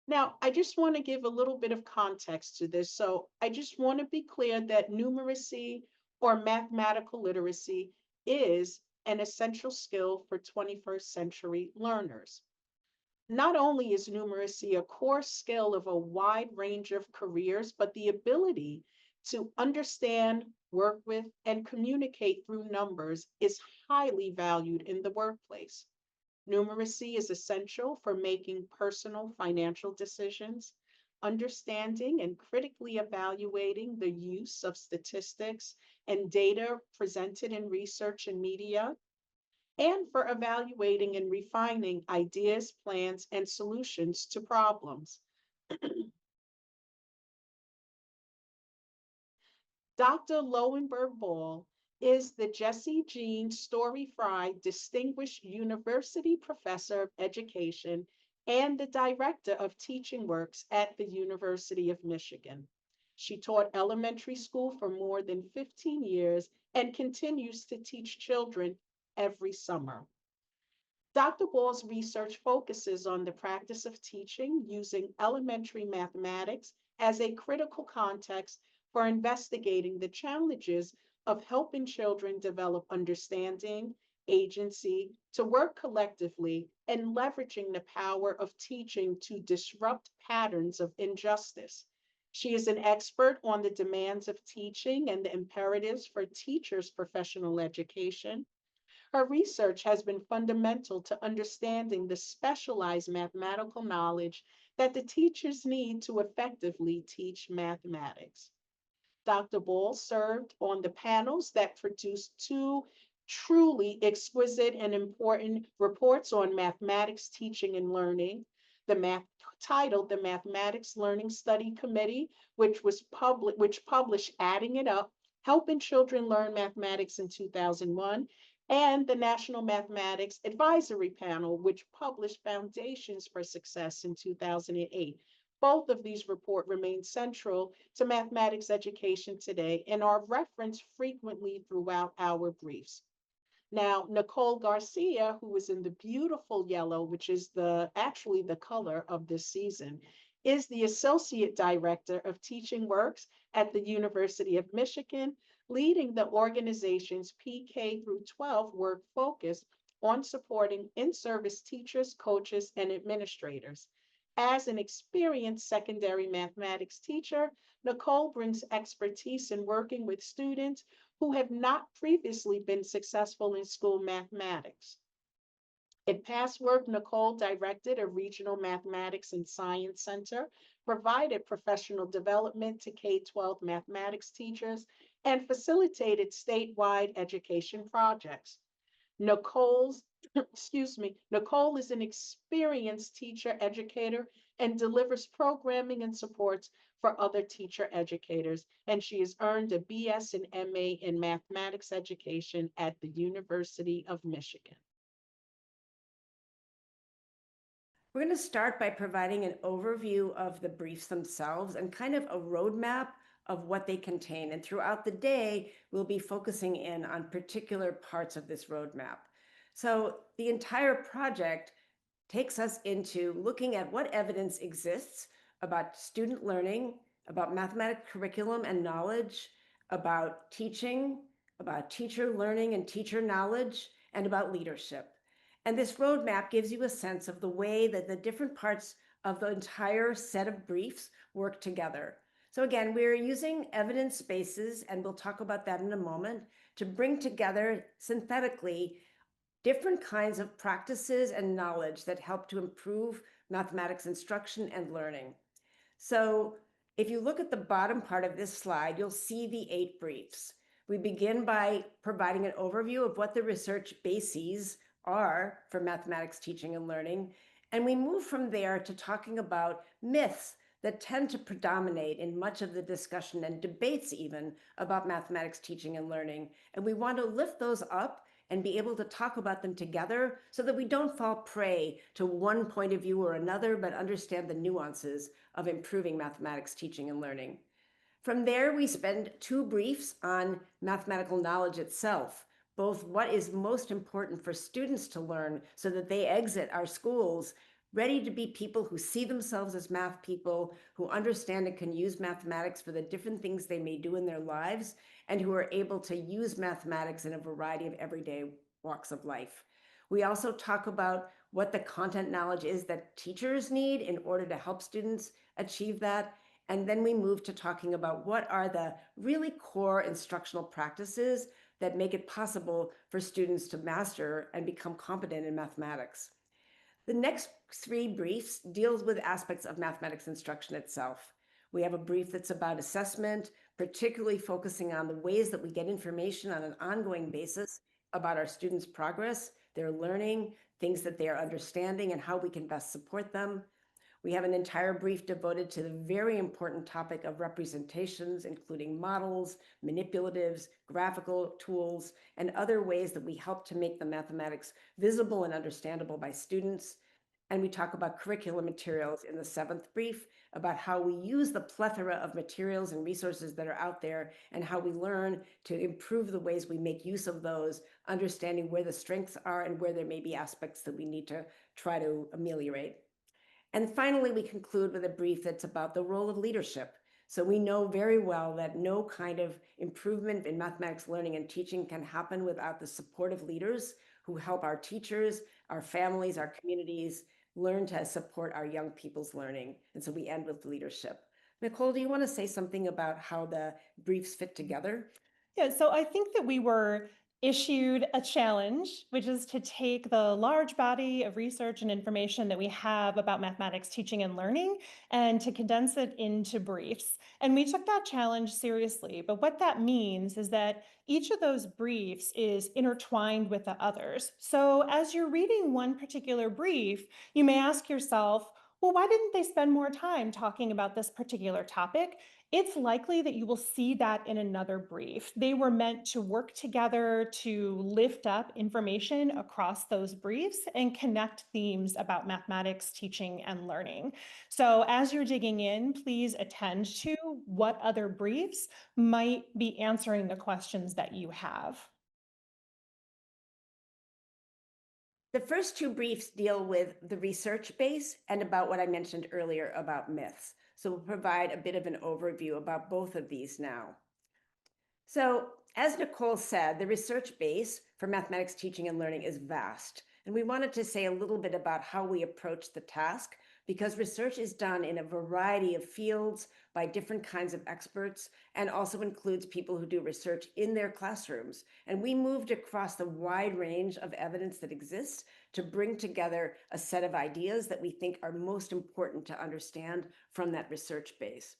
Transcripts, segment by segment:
Now, I just want to give a little bit of context to this. So I just want to be clear that numeracy or mathematical literacy is an essential skill for 21st century learners. Not only is numeracy a core skill of a wide range of careers, but the ability to understand, work with, and communicate through numbers is highly valued in the workplace. Numeracy is essential for making personal financial decisions, understanding and critically evaluating the use of statistics and data presented in research and media, and for evaluating and refining ideas, plans, and solutions to problems. Dr. Loewenberg-Ball is the Jesse Jean Story Fry Distinguished University Professor of Education and the Director of Teaching Works at the University of Michigan. She taught elementary school for more than 15 years and continues to teach children every summer. Dr. Ball's research focuses on the practice of teaching using elementary mathematics as a critical context for investigating the challenges of helping children develop understanding, agency, to work collectively, and leveraging the power of teaching to disrupt patterns of injustice. She is an expert on the demands of teaching and the imperatives for teachers' professional education. Her research has been fundamental to understanding the specialized mathematical knowledge that the teachers need to effectively teach mathematics. Dr. Ball served on the panels that produced two truly exquisite and important reports on mathematics teaching and learning. The math titled the Mathematics Learning Study Committee, which published Adding It Up, Helping Children Learn Mathematics in 2001, and the National Mathematics Advisory Panel, which published Foundations for Success in 2008. Both of these reports remain central to mathematics education today and are referenced frequently throughout our briefs. Now, Nicole Garcia, who is in the beautiful yellow, which is actually the color of this season, is the Associate Director of Teaching Works at the University of Michigan, leading the organization's PK through 12 work focused on supporting in-service teachers, coaches, and administrators. As an experienced secondary mathematics teacher, Nicole brings expertise in working with students who have not previously been successful in school mathematics. In past work, Nicole directed a regional mathematics and science center, provided professional development to K-12 mathematics teachers, and facilitated statewide education projects. Nicole's, Nicole is an experienced teacher educator and delivers programming and supports for other teacher educators. And she has earned a BS and MA in mathematics education at the University of Michigan. We're going to start by providing an overview of the briefs themselves and kind of a roadmap of what they contain. And throughout the day, we'll be focusing in on particular parts of this roadmap. So the entire project takes us into looking at what evidence exists about student learning, about mathematics curriculum and knowledge, about teaching, about teacher learning and teacher knowledge, and about leadership. And this roadmap gives you a sense of the way that the different parts of the entire set of briefs work together. So again, we're using evidence spaces, and we'll talk about that in a moment, to bring together synthetically different kinds of practices and knowledge that help to improve mathematics instruction and learning. So if you look at the bottom part of this slide, you'll see the 8 briefs. We begin by providing an overview of what the research bases are for mathematics teaching and learning, and we move from there to talking about myths that tend to predominate in much of the discussion and debates even about mathematics teaching and learning. And we want to lift those up and be able to talk about them together so that we don't fall prey to one point of view or another, but understand the nuances of improving mathematics teaching and learning. From there, we spend 2 briefs on mathematical knowledge itself, both what is most important for students to learn so that they exit our schools ready to be people who see themselves as math people, who understand and can use mathematics for the different things they may do in their lives, and who are able to use mathematics in a variety of everyday walks of life. We also talk about what the content knowledge is that teachers need in order to help students achieve that. And then we move to talking about what are the really core instructional practices that make it possible for students to master and become competent in mathematics. The next three briefs deals with aspects of mathematics instruction itself. We have a brief that's about assessment, particularly focusing on the ways that we get information on an ongoing basis about our students' progress, their learning, things that they are understanding, and how we can best support them. We have an entire brief devoted to the very important topic of representations, including models, manipulatives, graphical tools, and other ways that we help to make the mathematics visible and understandable by students. And we talk about curriculum materials in the seventh brief, about how we use the plethora of materials and resources that are out there and how we learn to improve the ways we make use of those, understanding where the strengths are and where there may be aspects that we need to try to ameliorate. And finally, we conclude with a brief that's about the role of leadership. So we know very well that no kind of improvement in mathematics learning and teaching can happen without the support of leaders who help our teachers, our families, our communities learn to support our young people's learning. And so we end with leadership. Nicole, do you want to say something about how the briefs fit together? Yeah, so I think that we were issued a challenge, which is to take the large body of research and information that we have about mathematics teaching and learning and to condense it into briefs. And we took that challenge seriously. But what that means is that each of those briefs is intertwined with the others. So as you're reading one particular brief, you may ask yourself, well, why didn't they spend more time talking about this particular topic? It's likely that you will see that in another brief. They were meant to work together to lift up information across those briefs and connect themes about mathematics, teaching, and learning. So as you're digging in, please attend to what other briefs might be answering the questions that you have. The first two briefs deal with the research base and about what I mentioned earlier about myths. So we'll provide a bit of an overview about both of these now. So as Nicole said, the research base for mathematics teaching and learning is vast. And we wanted to say a little bit about how we approach the task because research is done in a variety of fields by different kinds of experts and also includes people who do research in their classrooms. And we moved across the wide range of evidence that exists to bring together a set of ideas that we think are most important to understand from that research base.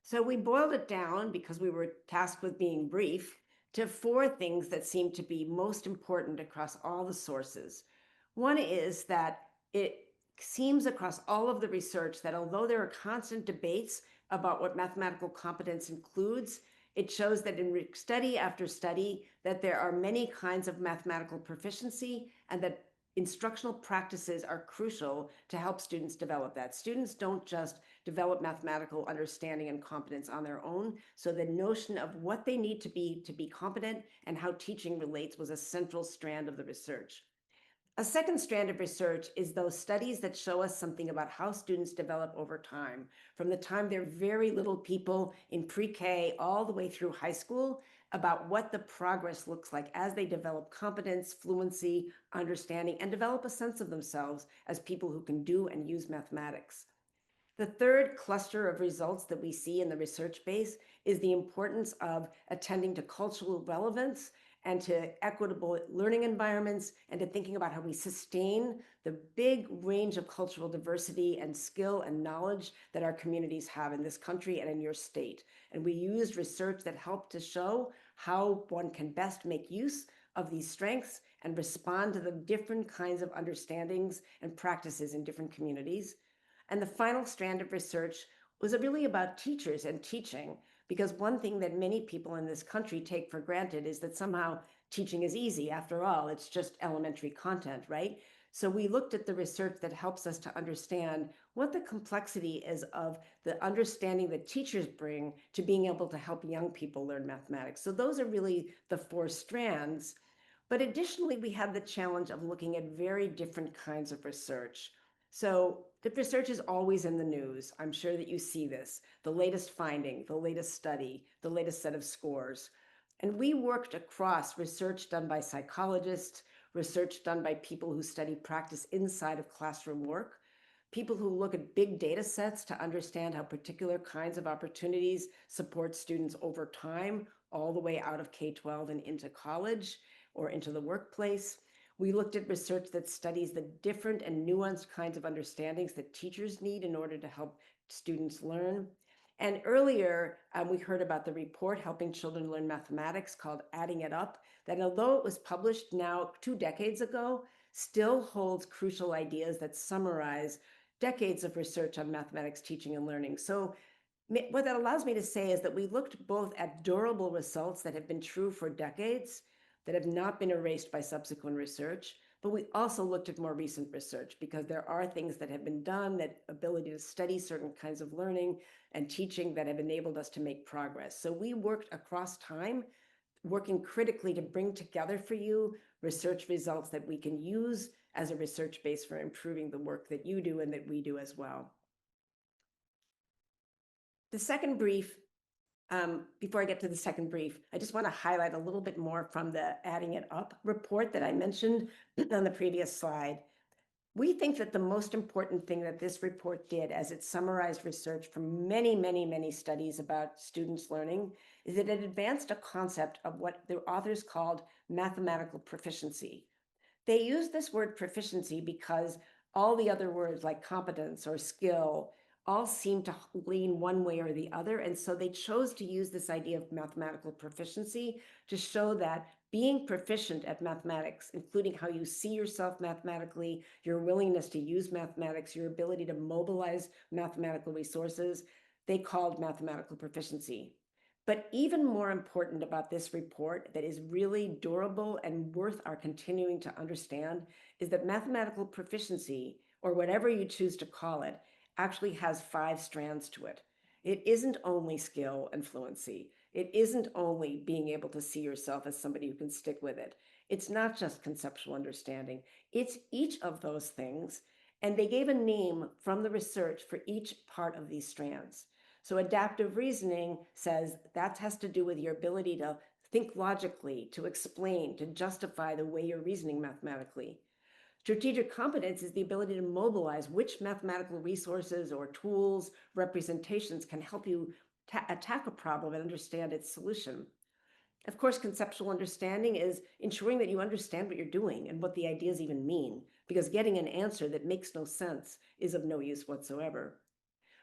So we boiled it down, because we were tasked with being brief, to four things that seem to be most important across all the sources. One is that it seems across all of the research that although there are constant debates about what mathematical competence includes, it shows that in study after study that there are many kinds of mathematical proficiency and that instructional practices are crucial to help students develop that. Students don't just develop mathematical understanding and competence on their own. So the notion of what they need to be competent and how teaching relates was a central strand of the research. A second strand of research is those studies that show us something about how students develop over time, from the time they're very little people in pre-K all the way through high school, about what the progress looks like as they develop competence, fluency, understanding, and develop a sense of themselves as people who can do and use mathematics. The third cluster of results that we see in the research base is the importance of attending to cultural relevance and to equitable learning environments and to thinking about how we sustain the big range of cultural diversity and skill and knowledge that our communities have in this country and in your state. And we used research that helped to show how one can best make use of these strengths and respond to the different kinds of understandings and practices in different communities. And the final strand of research was really about teachers and teaching, because one thing that many people in this country take for granted is that somehow teaching is easy. After all, it's just elementary content, right? So we looked at the research that helps us to understand what the complexity is of the understanding that teachers bring to being able to help young people learn mathematics. So those are really the four strands. But additionally, we had the challenge of looking at very different kinds of research. So the research is always in the news. I'm sure that you see this, the latest finding, the latest study, the latest set of scores. And we worked across research done by psychologists, research done by people who study practice inside of classroom work, people who look at big data sets to understand how particular kinds of opportunities support students over time, all the way out of K-12 and into college or into the workplace. We looked at research that studies the different and nuanced kinds of understandings that teachers need in order to help students learn. And earlier, we heard about the report Helping Children Learn Mathematics called Adding It Up, that although it was published now 2 decades ago, still holds crucial ideas that summarize decades of research on mathematics teaching and learning. So what that allows me to say is that we looked both at durable results that have been true for decades, that have not been erased by subsequent research, but we also looked at more recent research because there are things that have been done, that ability to study certain kinds of learning and teaching that have enabled us to make progress. So we worked across time, working critically to bring together for you research results that we can use as a research base for improving the work that you do and that we do as well. The second brief, before I get to the second brief, I just want to highlight a little bit more from the Adding It Up report that I mentioned on the previous slide. We think that the most important thing that this report did, as it summarized research from many, many, many studies about students learning, is that it advanced a concept of what the authors called mathematical proficiency. They use this word proficiency because all the other words like competence or skill all seem to lean one way or the other. And so they chose to use this idea of mathematical proficiency to show that being proficient at mathematics, including how you see yourself mathematically, your willingness to use mathematics, your ability to mobilize mathematical resources, they called mathematical proficiency. But even more important about this report that is really durable and worth our continuing to understand is that mathematical proficiency, or whatever you choose to call it, actually has 5 strands to it. It isn't only skill and fluency. It isn't only being able to see yourself as somebody who can stick with it. It's not just conceptual understanding. It's each of those things. And they gave a name from the research for each part of these strands. So adaptive reasoning says that has to do with your ability to think logically, to explain, to justify the way you're reasoning mathematically. Strategic competence is the ability to mobilize which mathematical resources or tools, representations can help you attack a problem and understand its solution. Of course, conceptual understanding is ensuring that you understand what you're doing and what the ideas even mean, because getting an answer that makes no sense is of no use whatsoever.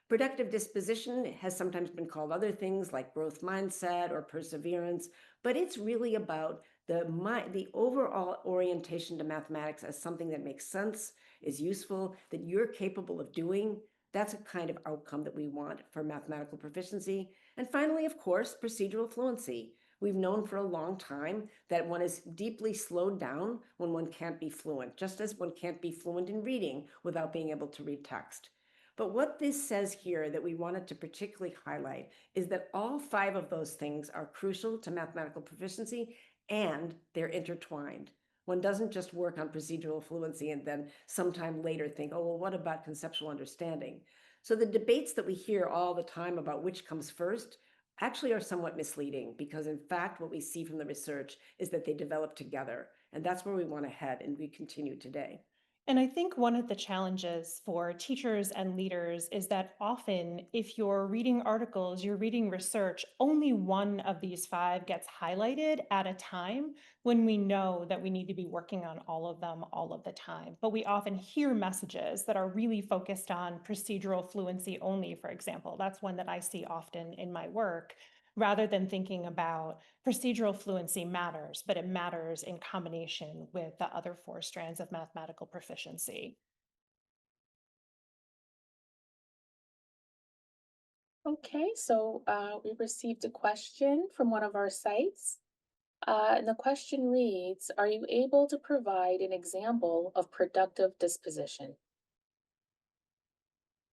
Productive disposition has sometimes been called other things like growth mindset or perseverance, but it's really about the overall orientation to mathematics as something that makes sense, is useful, that you're capable of doing. That's a kind of outcome that we want for mathematical proficiency. And finally, of course, procedural fluency. We've known for a long time that one is deeply slowed down when one can't be fluent, just as one can't be fluent in reading without being able to read text. But what this says here that we wanted to particularly highlight is that all 5 of those things are crucial to mathematical proficiency, and they're intertwined. One doesn't just work on procedural fluency and then sometime later think, oh, well, what about conceptual understanding? So the debates that we hear all the time about which comes first actually are somewhat misleading, because in fact, what we see from the research is that they develop together. And that's where we want to head, and we continue today. And I think one of the challenges for teachers and leaders is that often, if you're reading articles, you're reading research, only one of these 5 gets highlighted at a time, when we know that we need to be working on all of them all of the time. But we often hear messages that are really focused on procedural fluency only, for example. That's one that I see often in my work, rather than thinking about procedural fluency matters, but it matters in combination with the other 4 strands of mathematical proficiency. Okay, so we received a question from one of our sites. And the question reads, are you able to provide an example of productive disposition?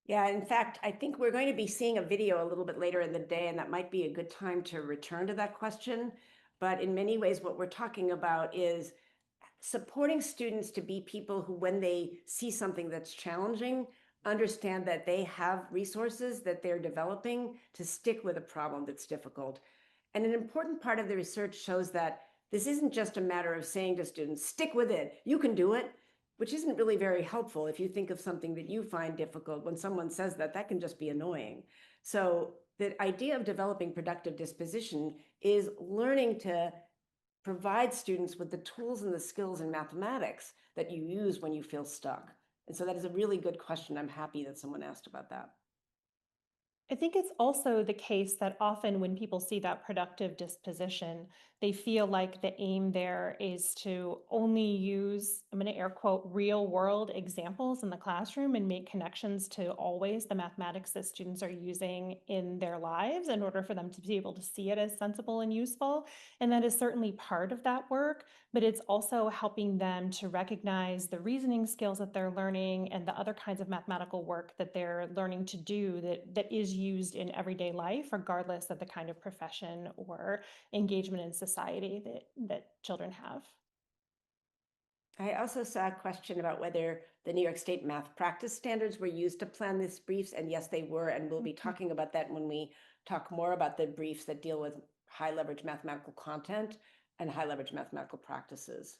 Yeah, in fact, I think we're going to be seeing a video a little bit later in the day, and that might be a good time to return to that question. But in many ways, what we're talking about is supporting students to be people who, when they see something that's challenging, understand that they have resources that they're developing to stick with a problem that's difficult. And an important part of the research shows that this isn't just a matter of saying to students, stick with it, you can do it, which isn't really very helpful. If you think of something that you find difficult, when someone says that, that can just be annoying. So the idea of developing productive disposition is learning to provide students with the tools and the skills in mathematics that you use when you feel stuck. And so that is a really good question. I'm happy that someone asked about that. I think it's also the case that often when people see that productive disposition, they feel like the aim there is to only use, I'm going to air quote, real world examples in the classroom and make connections to always the mathematics that students are using in their lives in order for them to be able to see it as sensible and useful. And that is certainly part of that work, but it's also helping them to recognize the reasoning skills that they're learning and the other kinds of mathematical work that they're learning to do that is used in everyday life, regardless of the kind of profession or engagement in society that children have. I also saw a question about whether the New York State math practice standards were used to plan these briefs, and yes, they were, and we'll be talking about that when we talk more about the briefs that deal with high leverage mathematical content and high leverage mathematical practices.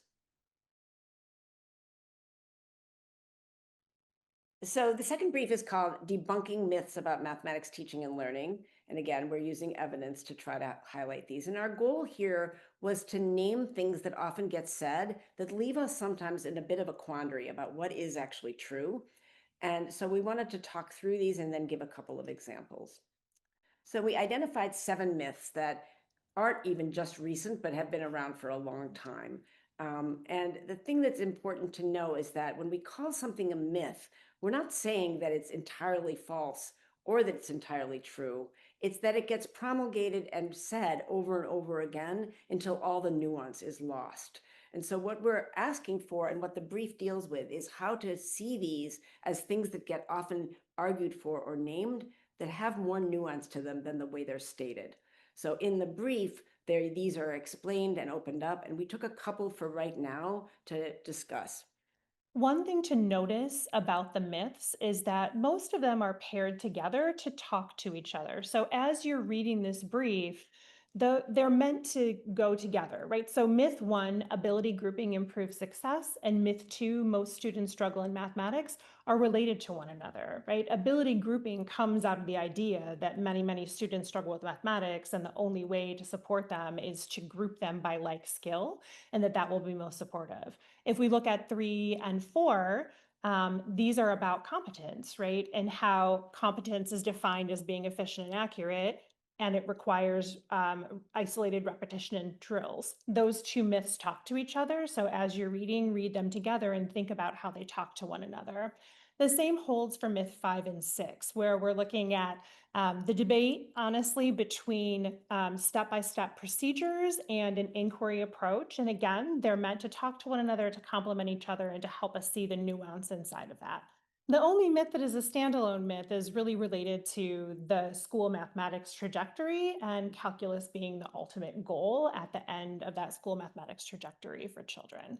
So the second brief is called Debunking Myths About Mathematics Teaching and Learning. And again, we're using evidence to try to highlight these. And our goal here was to name things that often get said that leave us sometimes in a bit of a quandary about what is actually true. And so we wanted to talk through these and then give a couple of examples. So we identified 7 myths that aren't even just recent, but have been around for a long time. And the thing that's important to know is that when we call something a myth, we're not saying that it's entirely false or that it's entirely true. It's that it gets promulgated and said over and over again until all the nuance is lost. And so what we're asking for and what the brief deals with is how to see these as things that get often argued for or named that have more nuance to them than the way they're stated. So in the brief, these are explained and opened up, and we took a couple for right now to discuss. One thing to notice about the myths is that most of them are paired together to talk to each other. So as you're reading this brief, they're meant to go together, right? So myth 1, ability grouping improves success, and myth 2, most students struggle in mathematics, are related to one another, right? Ability grouping comes out of the idea that many students struggle with mathematics, and the only way to support them is to group them by like skill, and that will be most supportive. If we look at 3 and 4, these are about competence, right? And how competence is defined as being efficient and accurate, and it requires isolated repetition and drills. Those 2 myths talk to each other. So as you're reading, read them together and think about how they talk to one another. The same holds for myth 5 and 6, where we're looking at the debate, honestly, between step-by-step procedures and an inquiry approach. And again, they're meant to talk to one another, to complement each other, and to help us see the nuance inside of that. The only myth that is a standalone myth is really related to the school mathematics trajectory and calculus being the ultimate goal at the end of that school mathematics trajectory for children.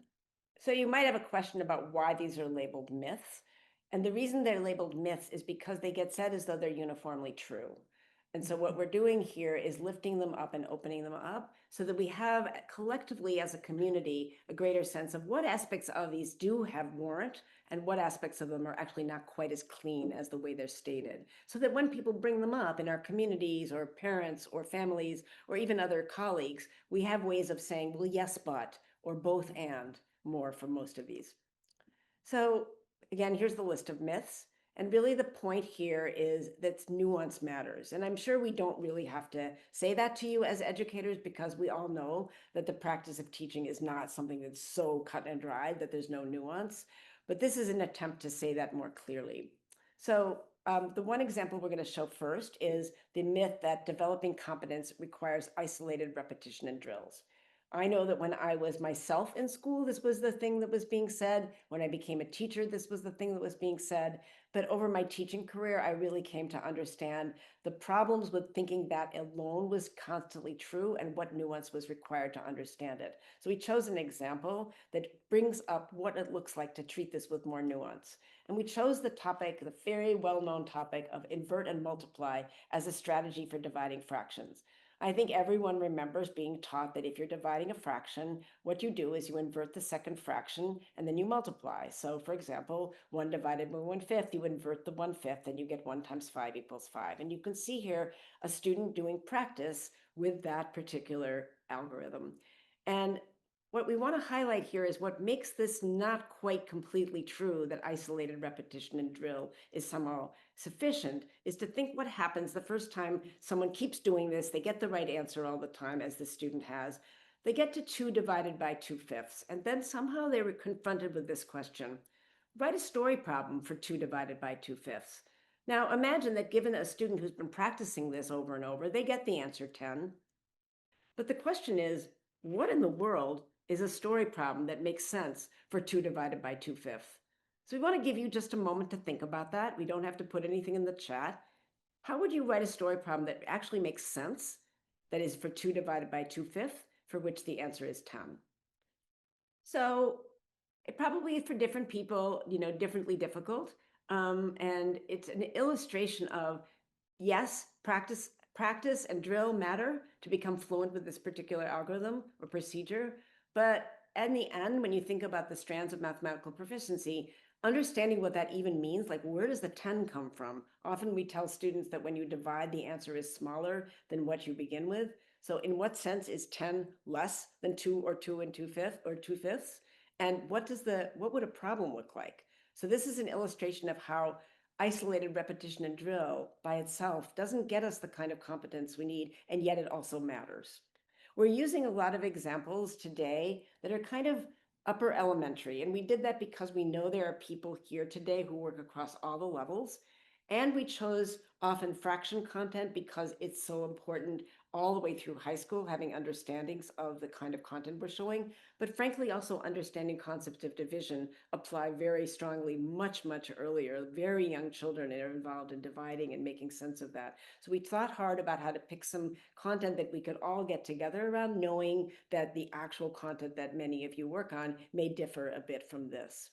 So you might have a question about why these are labeled myths. And the reason they're labeled myths is because they get said as though they're uniformly true. And so what we're doing here is lifting them up and opening them up so that we have collectively as a community a greater sense of what aspects of these do have warrant and what aspects of them are actually not quite as clean as the way they're stated. So that when people bring them up in our communities or parents or families or even other colleagues, we have ways of saying, well, yes, but, or both and more for most of these. So again, here's the list of myths. And really the point here is that nuance matters. And I'm sure we don't really have to say that to you as educators because we all know that the practice of teaching is not something that's so cut and dried that there's no nuance. But this is an attempt to say that more clearly. So the one example we're going to show first is the myth that developing competence requires isolated repetition and drills. I know that when I was myself in school, this was the thing that was being said. When I became a teacher, this was the thing that was being said. But over my teaching career, I really came to understand the problems with thinking that alone was constantly true and what nuance was required to understand it. So we chose an example that brings up what it looks like to treat this with more nuance. And we chose the topic, the very well-known topic of invert and multiply as a strategy for dividing fractions. I think everyone remembers being taught that if you're dividing a fraction, what you do is you invert the second fraction and then you multiply. So for example, 1 divided by 1/5, you invert the 1/5 and you get 1 times 5 equals 5. And you can see here a student doing practice with that particular algorithm. And what we want to highlight here is what makes this not quite completely true, that isolated repetition and drill is somehow sufficient, is to think what happens the first time someone keeps doing this. They get the right answer all the time, as the student has. They get to 2 divided by 2/5, and then somehow they were confronted with this question: write a story problem for 2 divided by 2/5. Now imagine that given a student who's been practicing this over and over, they get the answer 10. But the question is, what in the world is a story problem that makes sense for 2 divided by 2/5? So we want to give you just a moment to think about that. We don't have to put anything in the chat. How would you write a story problem that actually makes sense, that is for 2 divided by 2/5, for which the answer is 10? So it probably is for different people, differently difficult. And it's an illustration of, yes, practice and drill matter to become fluent with this particular algorithm or procedure. But in the end, when you think about the strands of mathematical proficiency, understanding what that even means, like where does the 10 come from? Often we tell students that when you divide, the answer is smaller than what you begin with. So in what sense is 10 less than 2 or 2 and 2/5 or 2/5? And what would a problem look like? So this is an illustration of how isolated repetition and drill by itself doesn't get us the kind of competence we need, and yet it also matters. We're using a lot of examples today that are kind of upper elementary, and we did that because we know there are people here today who work across all the levels, and we chose often fraction content because it's so important all the way through high school, having understandings of the kind of content we're showing, but frankly also understanding concepts of division apply very strongly much earlier. Very young children are involved in dividing and making sense of that. So we thought hard about how to pick some content that we could all get together around, knowing that the actual content that many of you work on may differ a bit from this.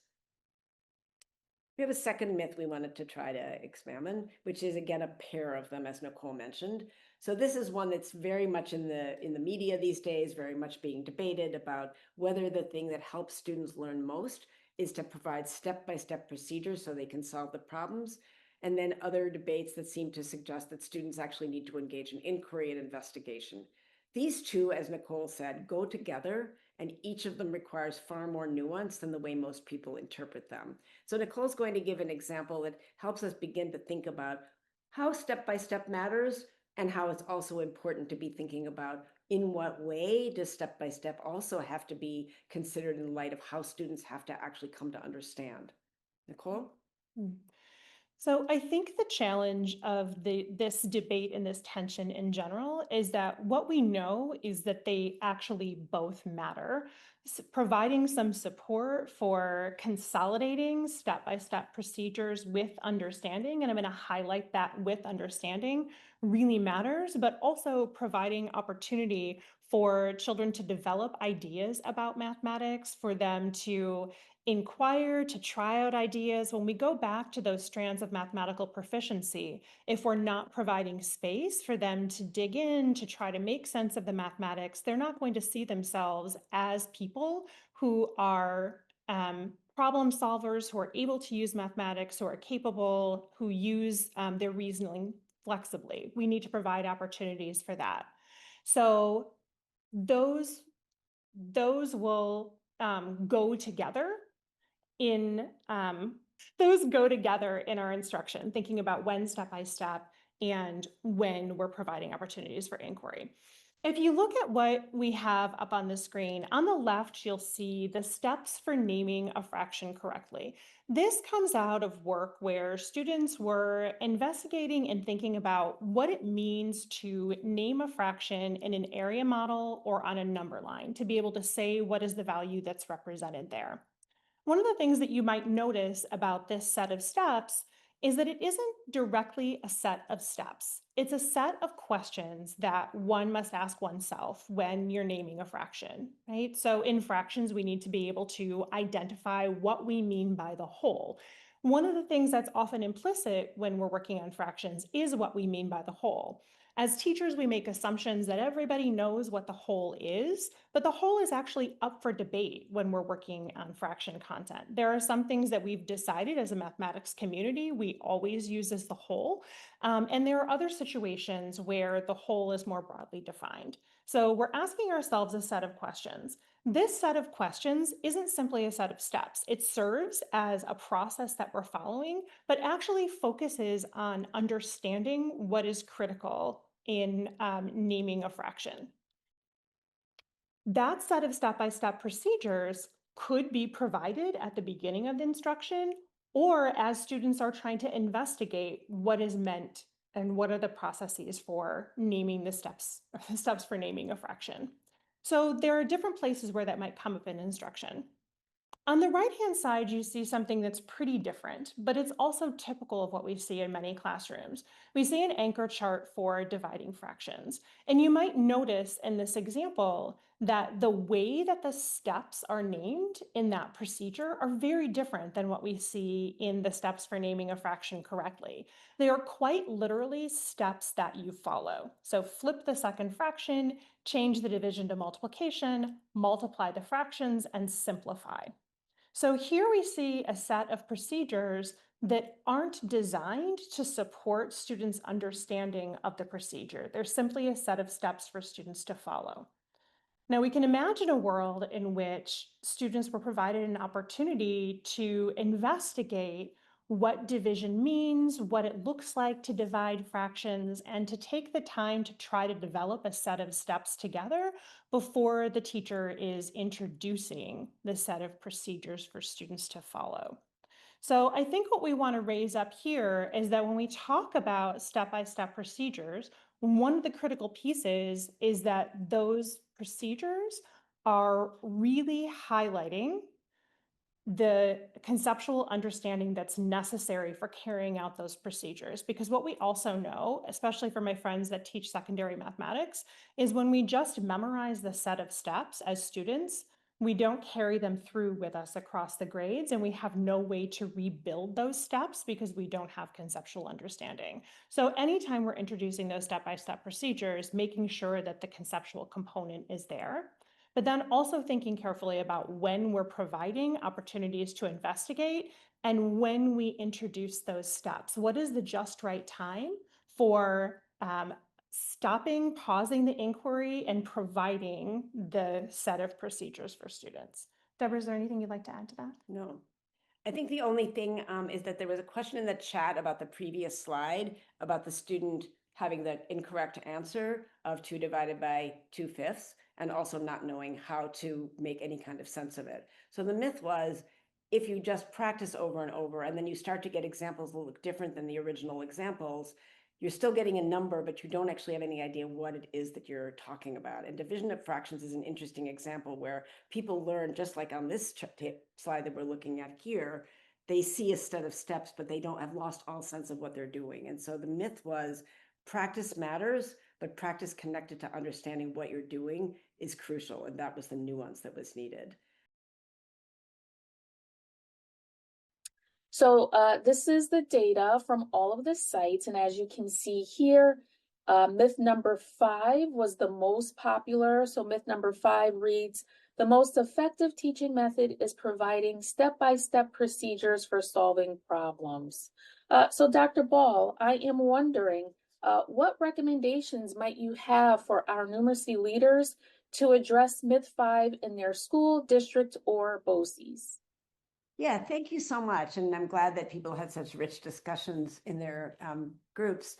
We have a second myth we wanted to try to examine, which is again a pair of them, as Nicole mentioned. So this is one that's very much in the media these days, very much being debated about whether the thing that helps students learn most is to provide step-by-step procedures so they can solve the problems, and then other debates that seem to suggest that students actually need to engage in inquiry and investigation. These two, as Nicole said, go together, and each of them requires far more nuance than the way most people interpret them. So Nicole's going to give an example that helps us begin to think about how step-by-step matters, and how it's also important to be thinking about in what way does step-by-step also have to be considered in light of how students have to actually come to understand. Nicole? So I think the challenge of this debate and this tension in general is that what we know is that they actually both matter. Providing some support for consolidating step-by-step procedures with understanding, and I'm going to highlight that with understanding, really matters, but also providing opportunity for children to develop ideas about mathematics, for them to inquire, to try out ideas. When we go back to those strands of mathematical proficiency, if we're not providing space for them to dig in, to try to make sense of the mathematics, they're not going to see themselves as people who are problem solvers, who are able to use mathematics, who are capable, who use their reasoning flexibly. We need to provide opportunities for that. So those will go together in our instruction, thinking about when step by step and when we're providing opportunities for inquiry. If you look at what we have up on the screen, on the left, you'll see the steps for naming a fraction correctly. This comes out of work where students were investigating and thinking about what it means to name a fraction in an area model or on a number line to be able to say what is the value that's represented there. One of the things that you might notice about this set of steps is that it isn't directly a set of steps. It's a set of questions that one must ask oneself when you're naming a fraction, right? So in fractions, we need to be able to identify what we mean by the whole. One of the things that's often implicit when we're working on fractions is what we mean by the whole. As teachers, we make assumptions that everybody knows what the whole is, but the whole is actually up for debate when we're working on fraction content. There are some things that we've decided as a mathematics community we always use as the whole, and there are other situations where the whole is more broadly defined. So we're asking ourselves a set of questions. This set of questions isn't simply a set of steps. It serves as a process that we're following, but actually focuses on understanding what is critical in naming a fraction. That set of step-by-step procedures could be provided at the beginning of the instruction or as students are trying to investigate what is meant and what are the processes for naming the steps for naming a fraction. So there are different places where that might come up in instruction. On the right-hand side, you see something that's pretty different, but it's also typical of what we see in many classrooms. We see an anchor chart for dividing fractions. And you might notice in this example that the way that the steps are named in that procedure are very different than what we see in the steps for naming a fraction correctly. They are quite literally steps that you follow. So flip the second fraction, change the division to multiplication, multiply the fractions, and simplify. So here we see a set of procedures that aren't designed to support students' understanding of the procedure. They're simply a set of steps for students to follow. Now, we can imagine a world in which students were provided an opportunity to investigate what division means, what it looks like to divide fractions, and to take the time to try to develop a set of steps together before the teacher is introducing the set of procedures for students to follow. So I think what we want to raise up here is that when we talk about step-by-step procedures, one of the critical pieces is that those procedures are really highlighting the conceptual understanding that's necessary for carrying out those procedures. Because what we also know, especially for my friends that teach secondary mathematics, is when we just memorize the set of steps as students, we don't carry them through with us across the grades, and we have no way to rebuild those steps because we don't have conceptual understanding. So anytime we're introducing those step-by-step procedures, making sure that the conceptual component is there, but then also thinking carefully about when we're providing opportunities to investigate and when we introduce those steps. What is the just right time for stopping, pausing the inquiry, and providing the set of procedures for students? Deborah, is there anything you'd like to add to that? No. I think the only thing is that there was a question in the chat about the previous slide about the student having the incorrect answer of 2 divided by 2/5 and also not knowing how to make any kind of sense of it. So the myth was, if you just practice over and over and then you start to get examples that look different than the original examples, you're still getting a number, but you don't actually have any idea what it is that you're talking about. And division of fractions is an interesting example where people learn, just like on this slide that we're looking at here, they see a set of steps, but they don't have lost all sense of what they're doing. And so the myth was practice matters, but practice connected to understanding what you're doing is crucial. And that was the nuance that was needed. So this is the data from all of the sites. And as you can see here, myth number 5 was the most popular. So myth number 5 reads, the most effective teaching method is providing step-by-step procedures for solving problems. So Dr. Ball, I am wondering, what recommendations might you have for our numeracy leaders to address myth 5 in their school, district, or BOCES? Yeah, thank you so much. And I'm glad that people had such rich discussions in their groups.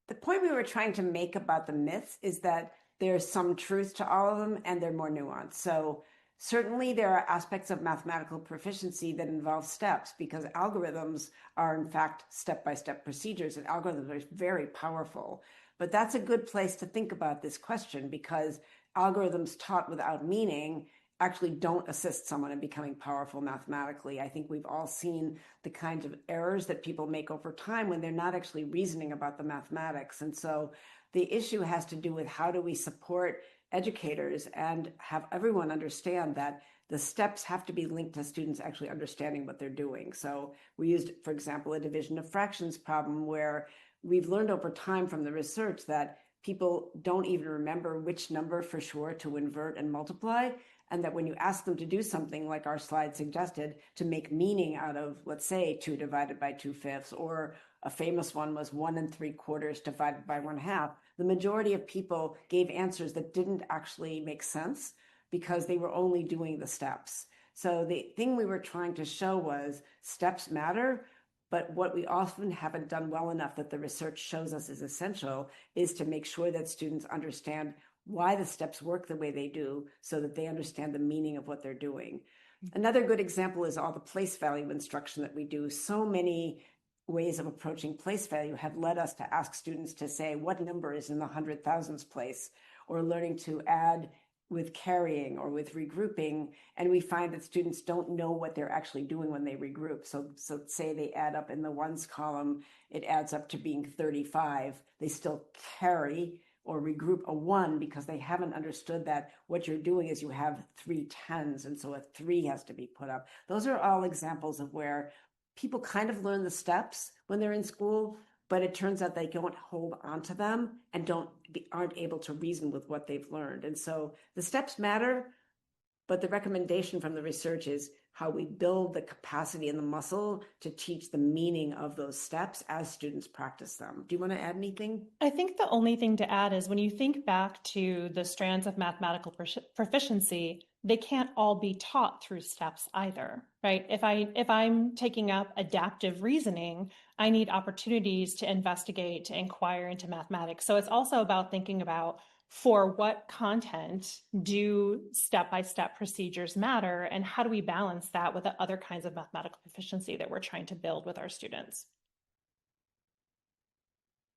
The point we were trying to make about the myths is that there's some truth to all of them and they're more nuanced. So certainly there are aspects of mathematical proficiency that involve steps, because algorithms are in fact step-by-step procedures, and algorithms are very powerful. But that's a good place to think about this question, because algorithms taught without meaning actually don't assist someone in becoming powerful mathematically. I think we've all seen the kinds of errors that people make over time when they're not actually reasoning about the mathematics. And so the issue has to do with how do we support educators and have everyone understand that the steps have to be linked to students actually understanding what they're doing. So we used, for example, a division of fractions problem where we've learned over time from the research that people don't even remember which number for sure to invert and multiply. And that when you ask them to do something like our slide suggested, to make meaning out of, let's say, 2 divided by 2/5, or a famous one was 1 3/4 divided by 1/2, the majority of people gave answers that didn't actually make sense because they were only doing the steps. So the thing we were trying to show was steps matter, but what we often haven't done well enough that the research shows us is essential is to make sure that students understand why the steps work the way they do so that they understand the meaning of what they're doing. Another good example is all the place value instruction that we do. So many ways of approaching place value have led us to ask students to say what number is in the 100,000s place, or learning to add with carrying or with regrouping. And we find that students don't know what they're actually doing when they regroup. So say they add up in the ones column, it adds up to being 35. They still carry or regroup a 1 because they haven't understood that what you're doing is you have 3 10s, and so a 3 has to be put up. Those are all examples of where people kind of learn the steps when they're in school, but it turns out they don't hold on to them and aren't able to reason with what they've learned. And so the steps matter, but the recommendation from the research is how we build the capacity and the muscle to teach the meaning of those steps as students practice them. Do you want to add anything? I think the only thing to add is when you think back to the strands of mathematical proficiency, they can't all be taught through steps either, right? If I'm taking up adaptive reasoning, I need opportunities to investigate, to inquire into mathematics. So it's also about thinking about for what content do step-by-step procedures matter, and how do we balance that with the other kinds of mathematical proficiency that we're trying to build with our students?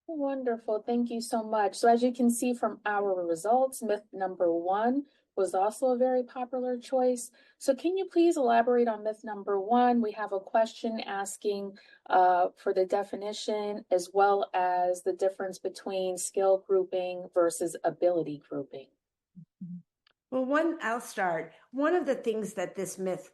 Wonderful, thank you so much. So as you can see from our results, myth number 1 was also a very popular choice. So can you please elaborate on myth number 1? We have a question asking for the definition as well as the difference between skill grouping versus ability grouping. Well, I'll start. One of the things that this myth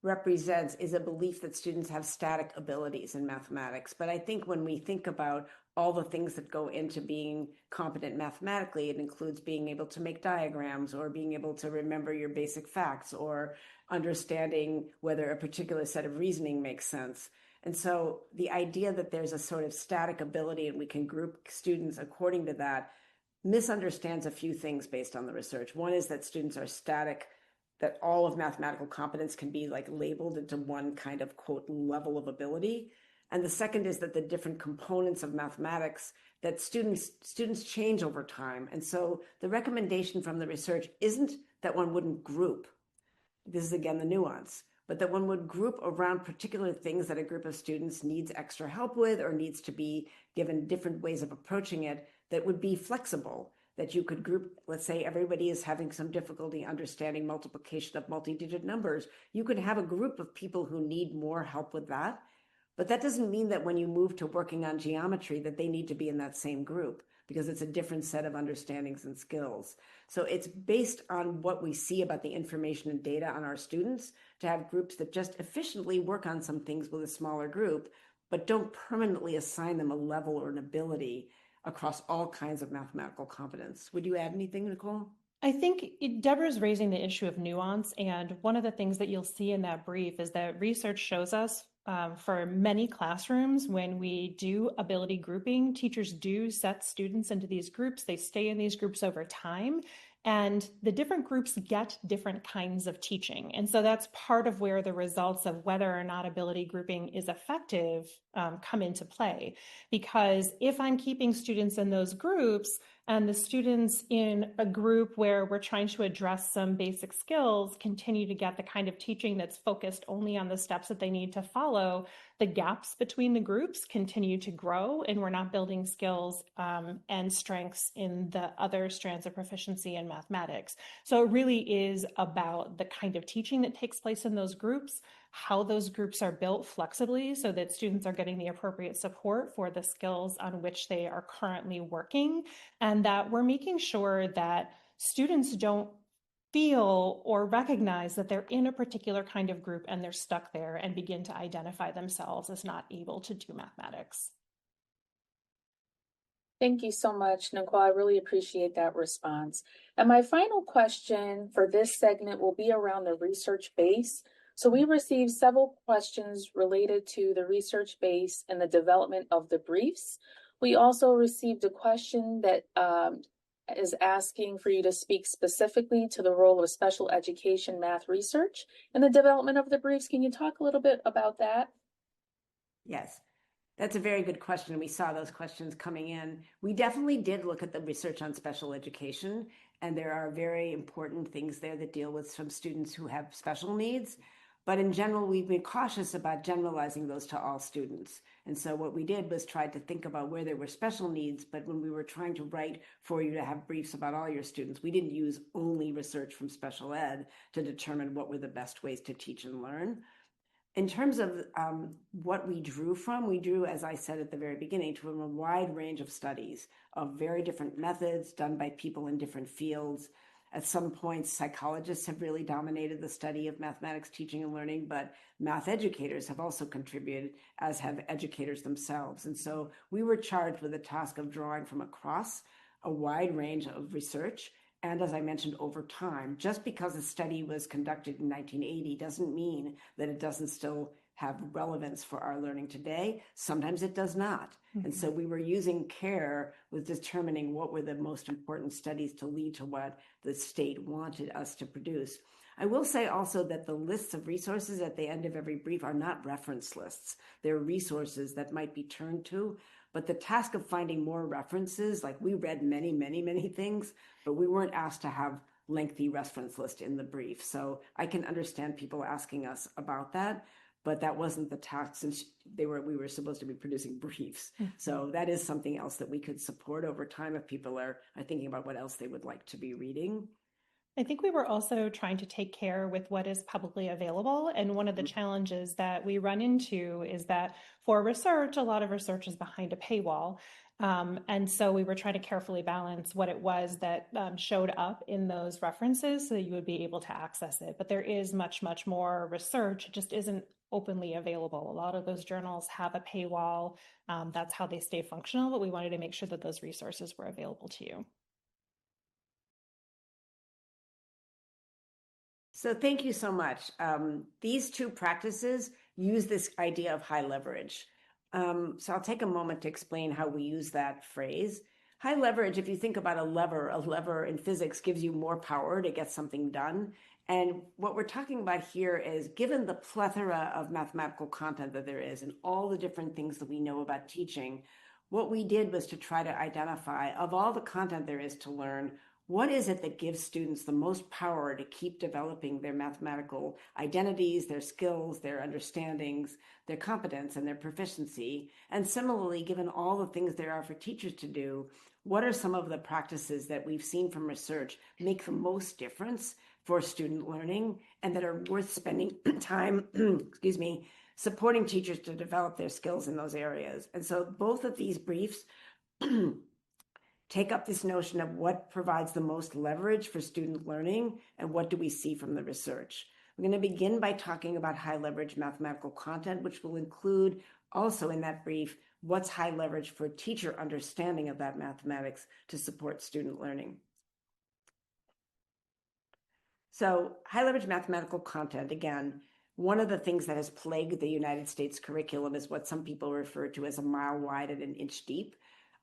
represents is a belief that students have static abilities in mathematics. But I think when we think about all the things that go into being competent mathematically, it includes being able to make diagrams, or being able to remember your basic facts, or understanding whether a particular set of reasoning makes sense. And so the idea that there's a sort of static ability and we can group students according to that misunderstands a few things based on the research. One is that students are static, that all of mathematical competence can be like labeled into one kind of quote level of ability. And the second is that the different components of mathematics, that students change over time. And so the recommendation from the research isn't that one wouldn't group. This is again the nuance, but that one would group around particular things that a group of students needs extra help with, or needs to be given different ways of approaching it that would be flexible. That you could group, let's say everybody is having some difficulty understanding multiplication of multi-digit numbers. You could have a group of people who need more help with that. But that doesn't mean that when you move to working on geometry that they need to be in that same group, because it's a different set of understandings and skills. So it's based on what we see about the information and data on our students to have groups that just efficiently work on some things with a smaller group, but don't permanently assign them a level or an ability across all kinds of mathematical competence. Would you add anything, Nicole? I think Deborah's raising the issue of nuance. And one of the things that you'll see in that brief is that research shows us for many classrooms, when we do ability grouping, teachers do set students into these groups. They stay in these groups over time. And the different groups get different kinds of teaching. And so that's part of where the results of whether or not ability grouping is effective come into play. Because if I'm keeping students in those groups, and the students in a group where we're trying to address some basic skills continue to get the kind of teaching that's focused only on the steps that they need to follow, the gaps between the groups continue to grow, and we're not building skills and strengths in the other strands of proficiency in mathematics. So it really is about the kind of teaching that takes place in those groups, how those groups are built flexibly so that students are getting the appropriate support for the skills on which they are currently working, and that we're making sure that students don't feel or recognize that they're in a particular kind of group and they're stuck there and begin to identify themselves as not able to do mathematics. Thank you so much, Nicole. I really appreciate that response. And my final question for this segment will be around the research base. So we received several questions related to the research base and the development of the briefs. We also received a question that is asking for you to speak specifically to the role of special education math research in the development of the briefs. Can you talk a little bit about that? Yes. That's a very good question. We saw those questions coming in. We definitely did look at the research on special education, and there are very important things there that deal with some students who have special needs. But in general, we've been cautious about generalizing those to all students. And so what we did was try to think about where there were special needs, but when we were trying to write for you to have briefs about all your students, we didn't use only research from special ed to determine what were the best ways to teach and learn. In terms of what we drew from, we drew, as I said at the very beginning, from a wide range of studies of very different methods done by people in different fields. At some points, psychologists have really dominated the study of mathematics teaching and learning, but math educators have also contributed, as have educators themselves. And so we were charged with the task of drawing from across a wide range of research. And as I mentioned, over time, just because a study was conducted in 1980 doesn't mean that it doesn't still have relevance for our learning today. Sometimes it does not. Mm-hmm. And so we were using care with determining what were the most important studies to lead to what the state wanted us to produce. I will say also that the lists of resources at the end of every brief are not reference lists. They're resources that might be turned to. But the task of finding more references, like we read many, many, many things, but we weren't asked to have lengthy reference list in the brief. So I can understand people asking us about that, but that wasn't the task since we were supposed to be producing briefs. Mm-hmm. So that is something else that we could support over time if people are thinking about what else they would like to be reading. I think we were also trying to take care with what is publicly available. And one of the challenges that we run into is that for research, a lot of research is behind a paywall. And so we were trying to carefully balance what it was that showed up in those references so that you would be able to access it. But there is much, much more research. It just isn't openly available. A lot of those journals have a paywall. That's how they stay functional, but we wanted to make sure that those resources were available to you. So thank you so much. These two practices use this idea of high leverage. So I'll take a moment to explain how we use that phrase. High leverage, if you think about a lever in physics gives you more power to get something done. And what we're talking about here is, given the plethora of mathematical content that there is and all the different things that we know about teaching, what we did was to try to identify, of all the content there is to learn, what is it that gives students the most power to keep developing their mathematical identities, their skills, their understandings, their competence, and their proficiency? And similarly, given all the things there are for teachers to do, what are some of the practices that we've seen from research make the most difference for student learning and that are worth spending time, supporting teachers to develop their skills in those areas? And so both of these briefs take up this notion of what provides the most leverage for student learning and what do we see from the research. I'm going to begin by talking about high leverage mathematical content, which will include also in that brief what's high leverage for teacher understanding of that mathematics to support student learning. So high leverage mathematical content, again, one of the things that has plagued the United States curriculum is what some people refer to as a mile wide and an inch deep.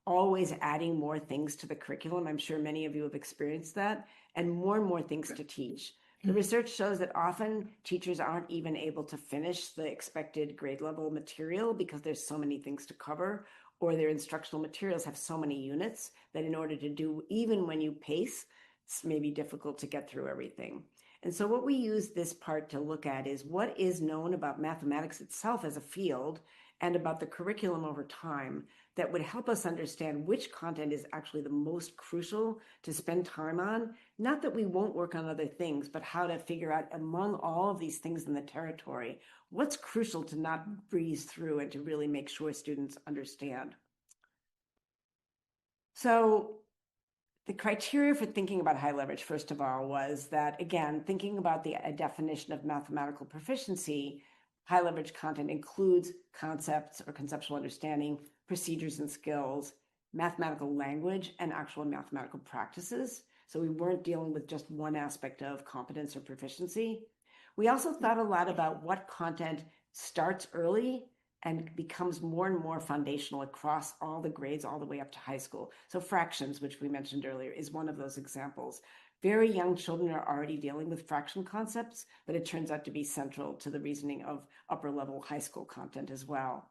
Always adding more things to the curriculum. I'm sure many of you have experienced that. and more things to teach. The research shows that often teachers aren't even able to finish the expected grade level material because there's so many things to cover, or their instructional materials have so many units that in order to do, even when you pace, it's maybe difficult to get through everything. And so what we use this part to look at is what is known about mathematics itself as a field and about the curriculum over time that would help us understand which content is actually the most crucial to spend time on. Not that we won't work on other things, but how to figure out among all of these things in the territory, what's crucial to not breeze through and to really make sure students understand. So the criteria for thinking about high leverage, first of all, was that, again, thinking about the definition of mathematical proficiency, high leverage content includes concepts or conceptual understanding, procedures and skills, mathematical language, and actual mathematical practices. So we weren't dealing with just one aspect of competence or proficiency. We also thought a lot about what content starts early and becomes more and more foundational across all the grades all the way up to high school. So fractions, which we mentioned earlier, is one of those examples. Very young children are already dealing with fraction concepts, but it turns out to be central to the reasoning of upper level high school content as well.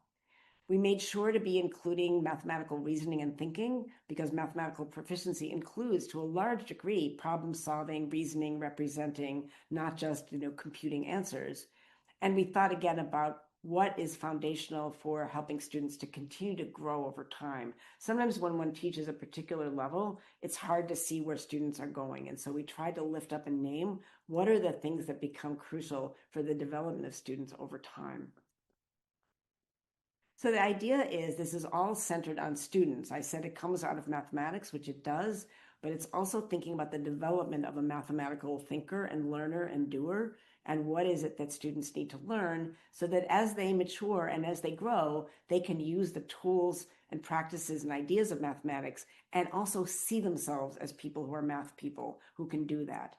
We made sure to be including mathematical reasoning and thinking because mathematical proficiency includes, to a large degree, problem solving, reasoning, representing, not just computing answers. And we thought again about what is foundational for helping students to continue to grow over time. Sometimes when one teaches a particular level, it's hard to see where students are going. And so we tried to lift up and name what are the things that become crucial for the development of students over time. So the idea is this is all centered on students. I said it comes out of mathematics, which it does, but it's also thinking about the development of a mathematical thinker and learner and doer, and what is it that students need to learn so that as they mature and as they grow, they can use the tools and practices and ideas of mathematics and also see themselves as people who are math people who can do that.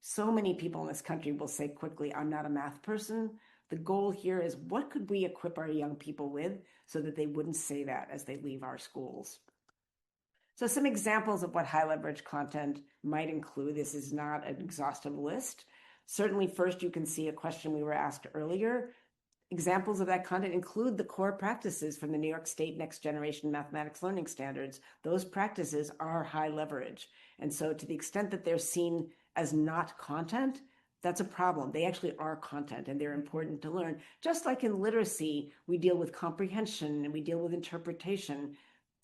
So many people in this country will say quickly, I'm not a math person. The goal here is what could we equip our young people with so that they wouldn't say that as they leave our schools. So some examples of what high leverage content might include. This is not an exhaustive list. Certainly first you can see a question we were asked earlier. Examples of that content include the core practices from the New York State Next Generation Mathematics Learning Standards. Those practices are high leverage. And so to the extent that they're seen as not content, that's a problem. They actually are content and they're important to learn. Just like in literacy, we deal with comprehension and we deal with interpretation.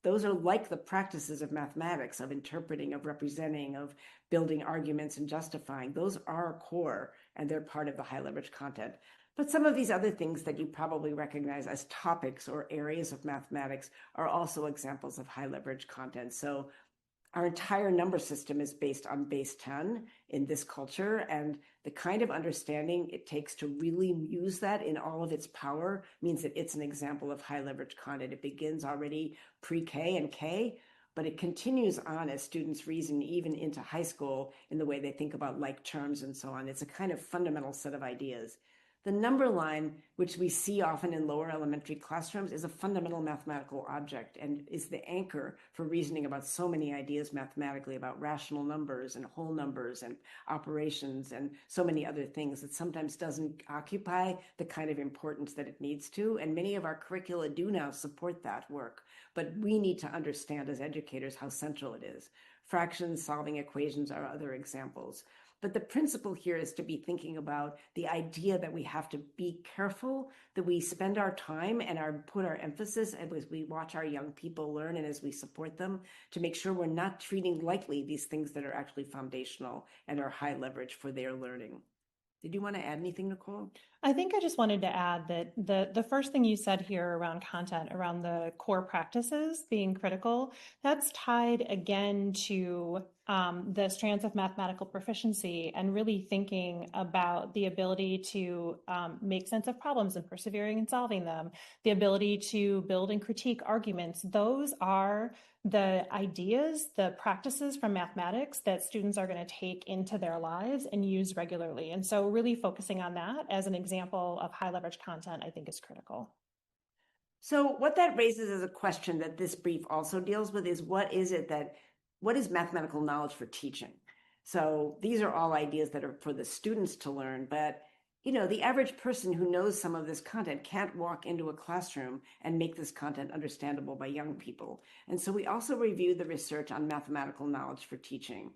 Those are like the practices of mathematics, of interpreting, of representing, of building arguments and justifying. Those are core and they're part of the high leverage content. But some of these other things that you probably recognize as topics or areas of mathematics are also examples of high leverage content. So our entire number system is based on base 10 in this culture, and the kind of understanding it takes to really use that in all of its power means that it's an example of high leverage content. It begins already pre-K and K, but it continues on as students reason even into high school in the way they think about like terms and so on. It's a kind of fundamental set of ideas. The number line, which we see often in lower elementary classrooms, is a fundamental mathematical object and is the anchor for reasoning about so many ideas mathematically about rational numbers and whole numbers and operations and so many other things that sometimes doesn't occupy the kind of importance that it needs to. And many of our curricula do now support that work, but we need to understand as educators how central it is. Fractions, solving equations are other examples. But the principle here is to be thinking about the idea that we have to be careful, that we spend our time and put our emphasis as we watch our young people learn and as we support them to make sure we're not treating lightly these things that are actually foundational and are high leverage for their learning. Did you want to add anything, Nicole? I think I just wanted to add that the first thing you said here around content, around the core practices being critical, that's tied again to the strands of mathematical proficiency and really thinking about the ability to make sense of problems and persevering in solving them, the ability to build and critique arguments. Those are the ideas, the practices from mathematics that students are going to take into their lives and use regularly. And so really focusing on that as an example of high leverage content, I think is critical. So what that raises as a question that this brief also deals with is what is mathematical knowledge for teaching? So these are all ideas that are for the students to learn, but the average person who knows some of this content can't walk into a classroom and make this content understandable by young people. And so we also reviewed the research on mathematical knowledge for teaching.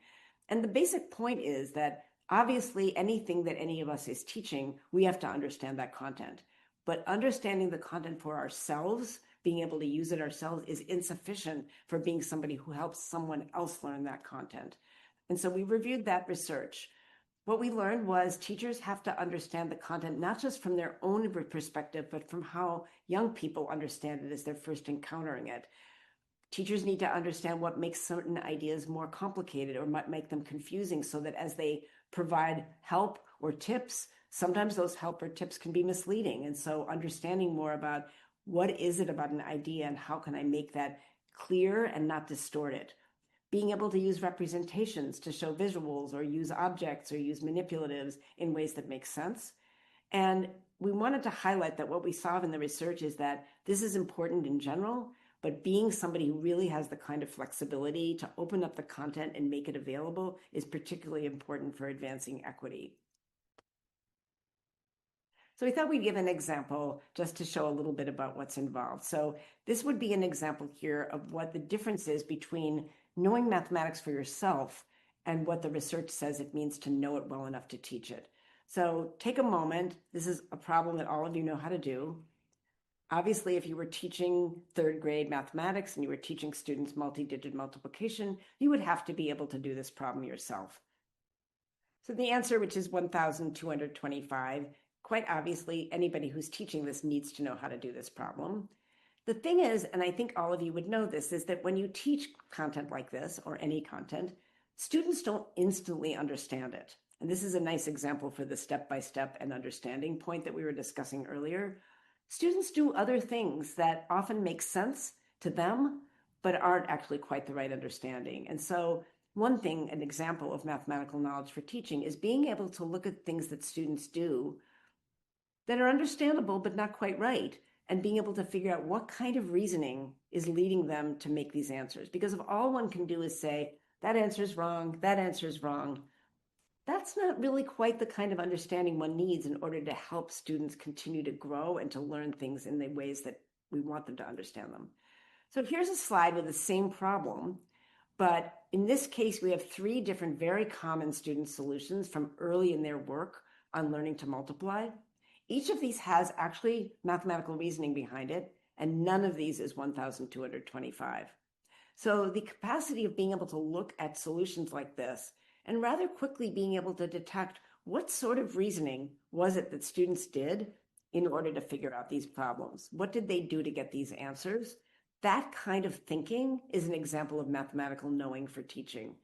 And the basic point is that obviously anything that any of us is teaching, we have to understand that content. But understanding the content for ourselves, being able to use it ourselves, is insufficient for being somebody who helps someone else learn that content. And so we reviewed that research. What we learned was teachers have to understand the content, not just from their own perspective, but from how young people understand it as they're first encountering it. Teachers need to understand what makes certain ideas more complicated or might make them confusing, so that as they provide help or tips, sometimes those help or tips can be misleading. And so understanding more about what is it about an idea and how can I make that clear and not distort it. Being able to use representations to show visuals or use objects or use manipulatives in ways that make sense. And we wanted to highlight that what we saw in the research is that this is important in general, but being somebody who really has the kind of flexibility to open up the content and make it available is particularly important for advancing equity. So we thought we'd give an example just to show a little bit about what's involved. So this would be an example here of what the difference is between knowing mathematics for yourself and what the research says it means to know it well enough to teach it. So take a moment. This is a problem that all of you know how to do. Obviously, if you were teaching third grade mathematics and you were teaching students multi-digit multiplication, you would have to be able to do this problem yourself. So the answer, which is 1,225, quite obviously, anybody who's teaching this needs to know how to do this problem. The thing is, and I think all of you would know this, is that when you teach content like this, or any content, students don't instantly understand it. And this is a nice example for the step-by-step and understanding point that we were discussing earlier. Students do other things that often make sense to them, but aren't actually quite the right understanding. And so one thing, an example of mathematical knowledge for teaching, is being able to look at things that students do that are understandable but not quite right, and being able to figure out what kind of reasoning is leading them to make these answers. Because if all one can do is say, that answer is wrong, that answer is wrong, that's not really quite the kind of understanding one needs in order to help students continue to grow and to learn things in the ways that we want them to understand them. So here's a slide with the same problem, but in this case, we have 3 different very common student solutions from early in their work on learning to multiply. Each of these has actually mathematical reasoning behind it, and none of these is 1,225. So the capacity of being able to look at solutions like this and rather quickly being able to detect what sort of reasoning was it that students did in order to figure out these problems. What did they do to get these answers? That kind of thinking is an example of mathematical knowing for teaching.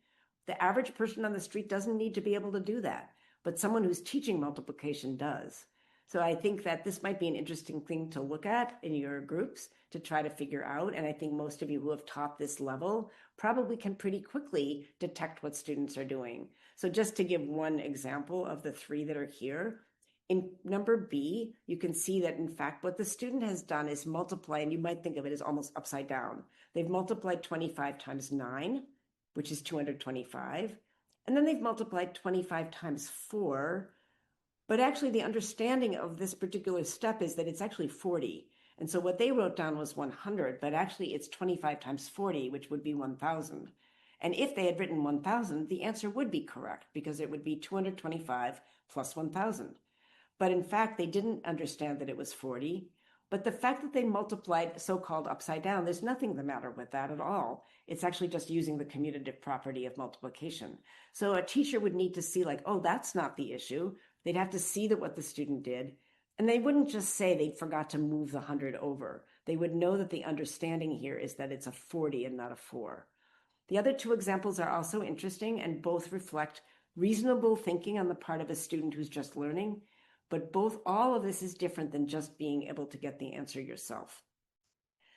The average person on the street doesn't need to be able to do that, but someone who's teaching multiplication does. So I think that this might be an interesting thing to look at in your groups to try to figure out. And I think most of you who have taught this level probably can pretty quickly detect what students are doing. So just to give one example of the 3 that are here, in number B, you can see that in fact what the student has done is multiply, and you might think of it as almost upside down. They've multiplied 25 times 9, which is 225. And then they've multiplied 25 times 4. But actually, the understanding of this particular step is that it's actually 40. And so what they wrote down was 100, but actually it's 25 times 40, which would be 1,000. And if they had written 1,000, the answer would be correct because it would be 225 plus 1,000. But in fact, they didn't understand that it was 40. But the fact that they multiplied so-called upside down, there's nothing the matter with that at all. It's actually just using the commutative property of multiplication. So a teacher would need to see like, oh, that's not the issue. They'd have to see that what the student did. And they wouldn't just say they forgot to move the 100 over. They would know that the understanding here is that it's a 40 and not a 4. The other 2 examples are also interesting and both reflect reasonable thinking on the part of a student who's just learning. But all of this is different than just being able to get the answer yourself.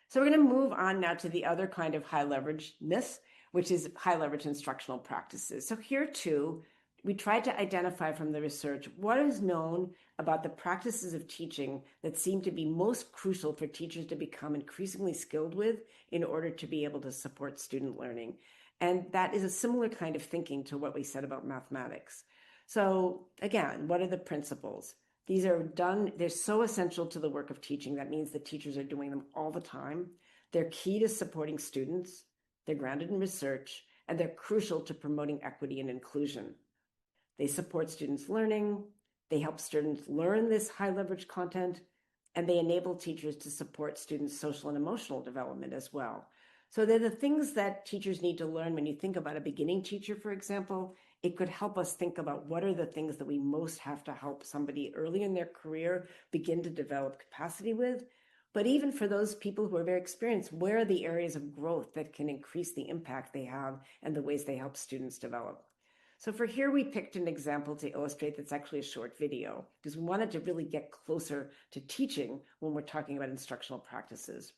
So we're going to move on now to the other kind of high leveragedness, which is high leverage instructional practices. So here too, we tried to identify from the research what is known about the practices of teaching that seem to be most crucial for teachers to become increasingly skilled with in order to be able to support student learning. And that is a similar kind of thinking to what we said about mathematics. So again, what are the principles? These are done, they're so essential to the work of teaching. That means the teachers are doing them all the time. They're key to supporting students. They're grounded in research, and they're crucial to promoting equity and inclusion. They support students' learning. They help students learn this high leverage content, and they enable teachers to support students' social and emotional development as well. So they're the things that teachers need to learn. When you think about a beginning teacher, for example, it could help us think about what are the things that we most have to help somebody early in their career begin to develop capacity with. But even for those people who are very experienced, where are the areas of growth that can increase the impact they have and the ways they help students develop? So for here, we picked an example to illustrate that's actually a short video because we wanted to really get closer to teaching when we're talking about instructional practices.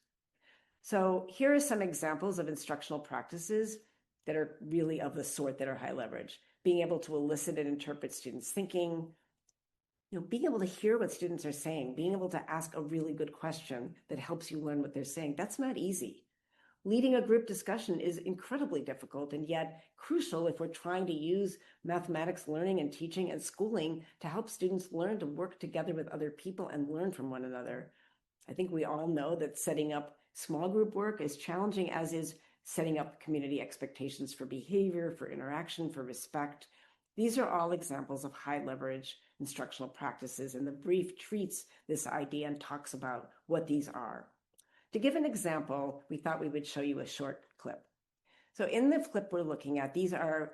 So here are some examples of instructional practices that are really of the sort that are high leverage. Being able to elicit and interpret students' thinking, being able to hear what students are saying, being able to ask a really good question that helps you learn what they're saying. That's not easy. Leading a group discussion is incredibly difficult and yet crucial if we're trying to use mathematics learning and teaching and schooling to help students learn to work together with other people and learn from one another. I think we all know that setting up small group work is challenging, as is setting up community expectations for behavior, for interaction, for respect. These are all examples of high leverage instructional practices, and the brief treats this idea and talks about what these are. To give an example, we thought we would show you a short clip. So in the clip we're looking at, these are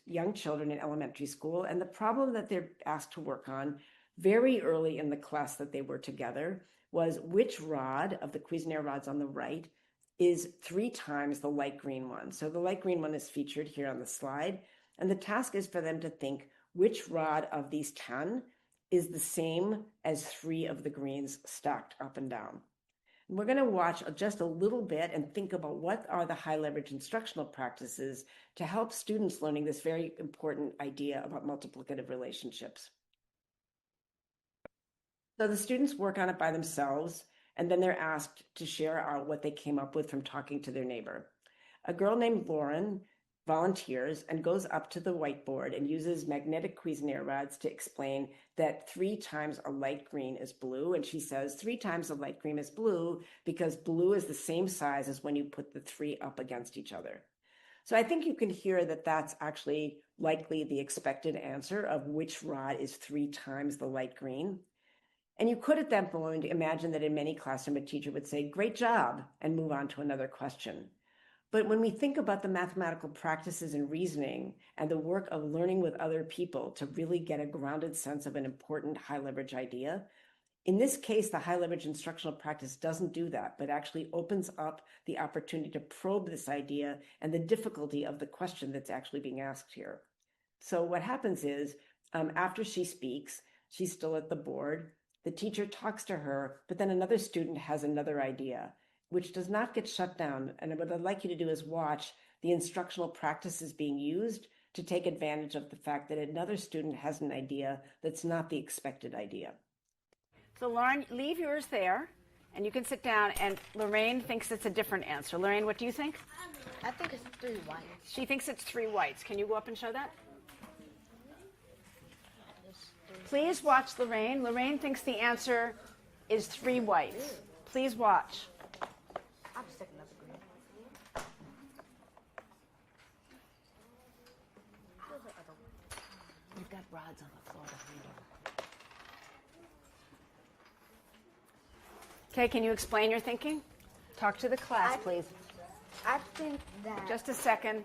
young children in elementary school, and the problem that they're asked to work on very early in the class that they were together was which rod of the Cuisenaire rods on the right is 3 times the light green one. So the light green one is featured here on the slide, and the task is for them to think which rod of these 10 is the same as 3 of the greens stacked up and down. We're going to watch just a little bit and think about what are the high leverage instructional practices to help students learning this very important idea about multiplicative relationships. So the students work on it by themselves, and then they're asked to share out what they came up with from talking to their neighbor. A girl named Lauren volunteers and goes up to the whiteboard and uses magnetic Cuisenaire rods to explain that 3 times a light green is blue. And she says 3 times a light green is blue because blue is the same size as when you put the 3 up against each other. So I think you can hear that that's actually likely the expected answer of which rod is 3 times the light green. And you could at that point imagine that in many classrooms a teacher would say, "Great job," and move on to another question. But when we think about the mathematical practices and reasoning and the work of learning with other people to really get a grounded sense of an important high leverage idea, in this case, the high leverage instructional practice doesn't do that, but actually opens up the opportunity to probe this idea and the difficulty of the question that's actually being asked here. So what happens is, after she speaks, she's still at the board, the teacher talks to her, but then another student has another idea, which does not get shut down. And what I'd like you to do is watch the instructional practices being used to take advantage of the fact that another student has an idea that's not the expected idea. So Lauren, leave yours there, and you can sit down, and Lorraine thinks it's a different answer. Lorraine, what do you think? I think it's 3 whites. She thinks it's 3 whites. Can you go up and show that? Please watch Lorraine. Lorraine thinks the answer is 3 whites. Please watch. I'm sticking up the green. You've got rods on the floor behind her. Okay, can you explain your thinking? Talk to the class, please. I think that... Just a second.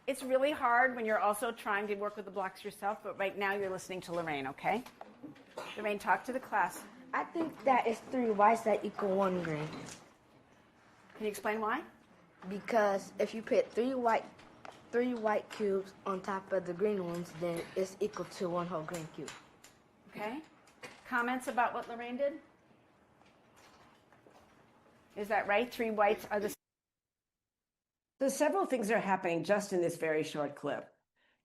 It's really hard when you're also trying to work with the blocks yourself, but right now you're listening to Lorraine, okay? Lorraine, talk to the class. I think that it's 3 whites that equal 1 green. Can you explain why? Because if you put 3 white cubes on top of the green ones, then it's equal to 1 whole green cube. Okay. Comments about what Lorraine did? Is that right? 3 whites are the same. So several things are happening just in this very short clip.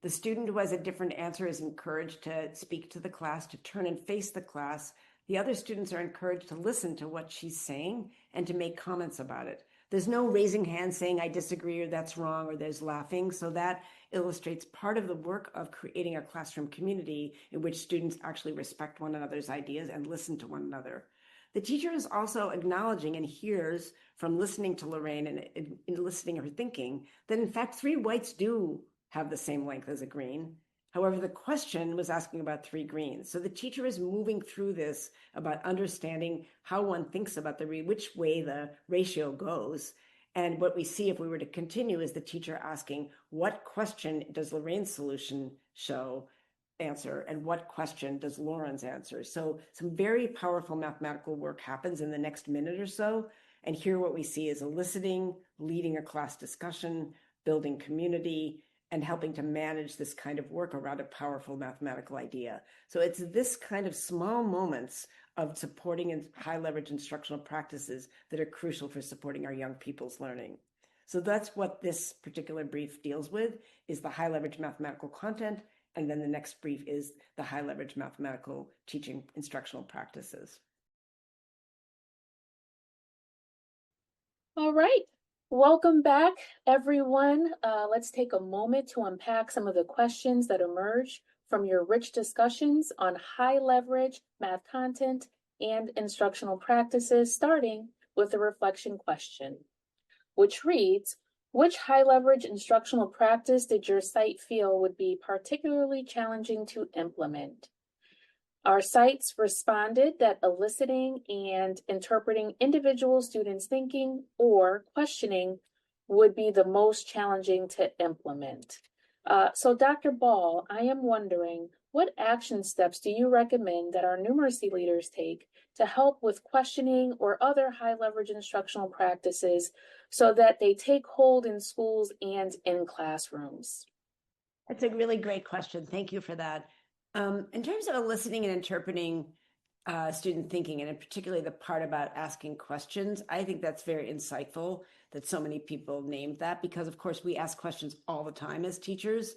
The student who has a different answer is encouraged to speak to the class, to turn and face the class. The other students are encouraged to listen to what she's saying and to make comments about it. There's no raising hands saying I disagree or that's wrong or there's laughing. So that illustrates part of the work of creating a classroom community in which students actually respect one another's ideas and listen to one another. The teacher is also acknowledging and hears from listening to Lorraine and listening to her thinking that in fact 3 whites do have the same length as a green. However, the question was asking about 3 greens. So the teacher is moving through this about understanding how one thinks about which way the ratio goes. And what we see if we were to continue is the teacher asking, what question does Lorraine's solution answer, and what question does Lauren's answer? So some very powerful mathematical work happens in the next minute or so. And here what we see is eliciting, leading a class discussion, building community, and helping to manage this kind of work around a powerful mathematical idea. So it's this kind of small moments of supporting high leverage instructional practices that are crucial for supporting our young people's learning. So that's what this particular brief deals with, is the high leverage mathematical content. And then the next brief is the high leverage mathematical teaching instructional practices. All right. Welcome back, everyone. Let's take a moment to unpack some of the questions that emerged from your rich discussions on high leverage math content and instructional practices, starting with the reflection question, which reads, which high leverage instructional practice did your site feel would be particularly challenging to implement? Our sites responded that eliciting and interpreting individual students' thinking or questioning would be the most challenging to implement. So Dr. Ball, I am wondering, what action steps do you recommend that our numeracy leaders take to help with questioning or other high leverage instructional practices so that they take hold in schools and in classrooms? That's a really great question. Thank you for that. In terms of eliciting and interpreting student thinking, and in particularly the part about asking questions, I think that's very insightful that so many people named that, because of course we ask questions all the time as teachers,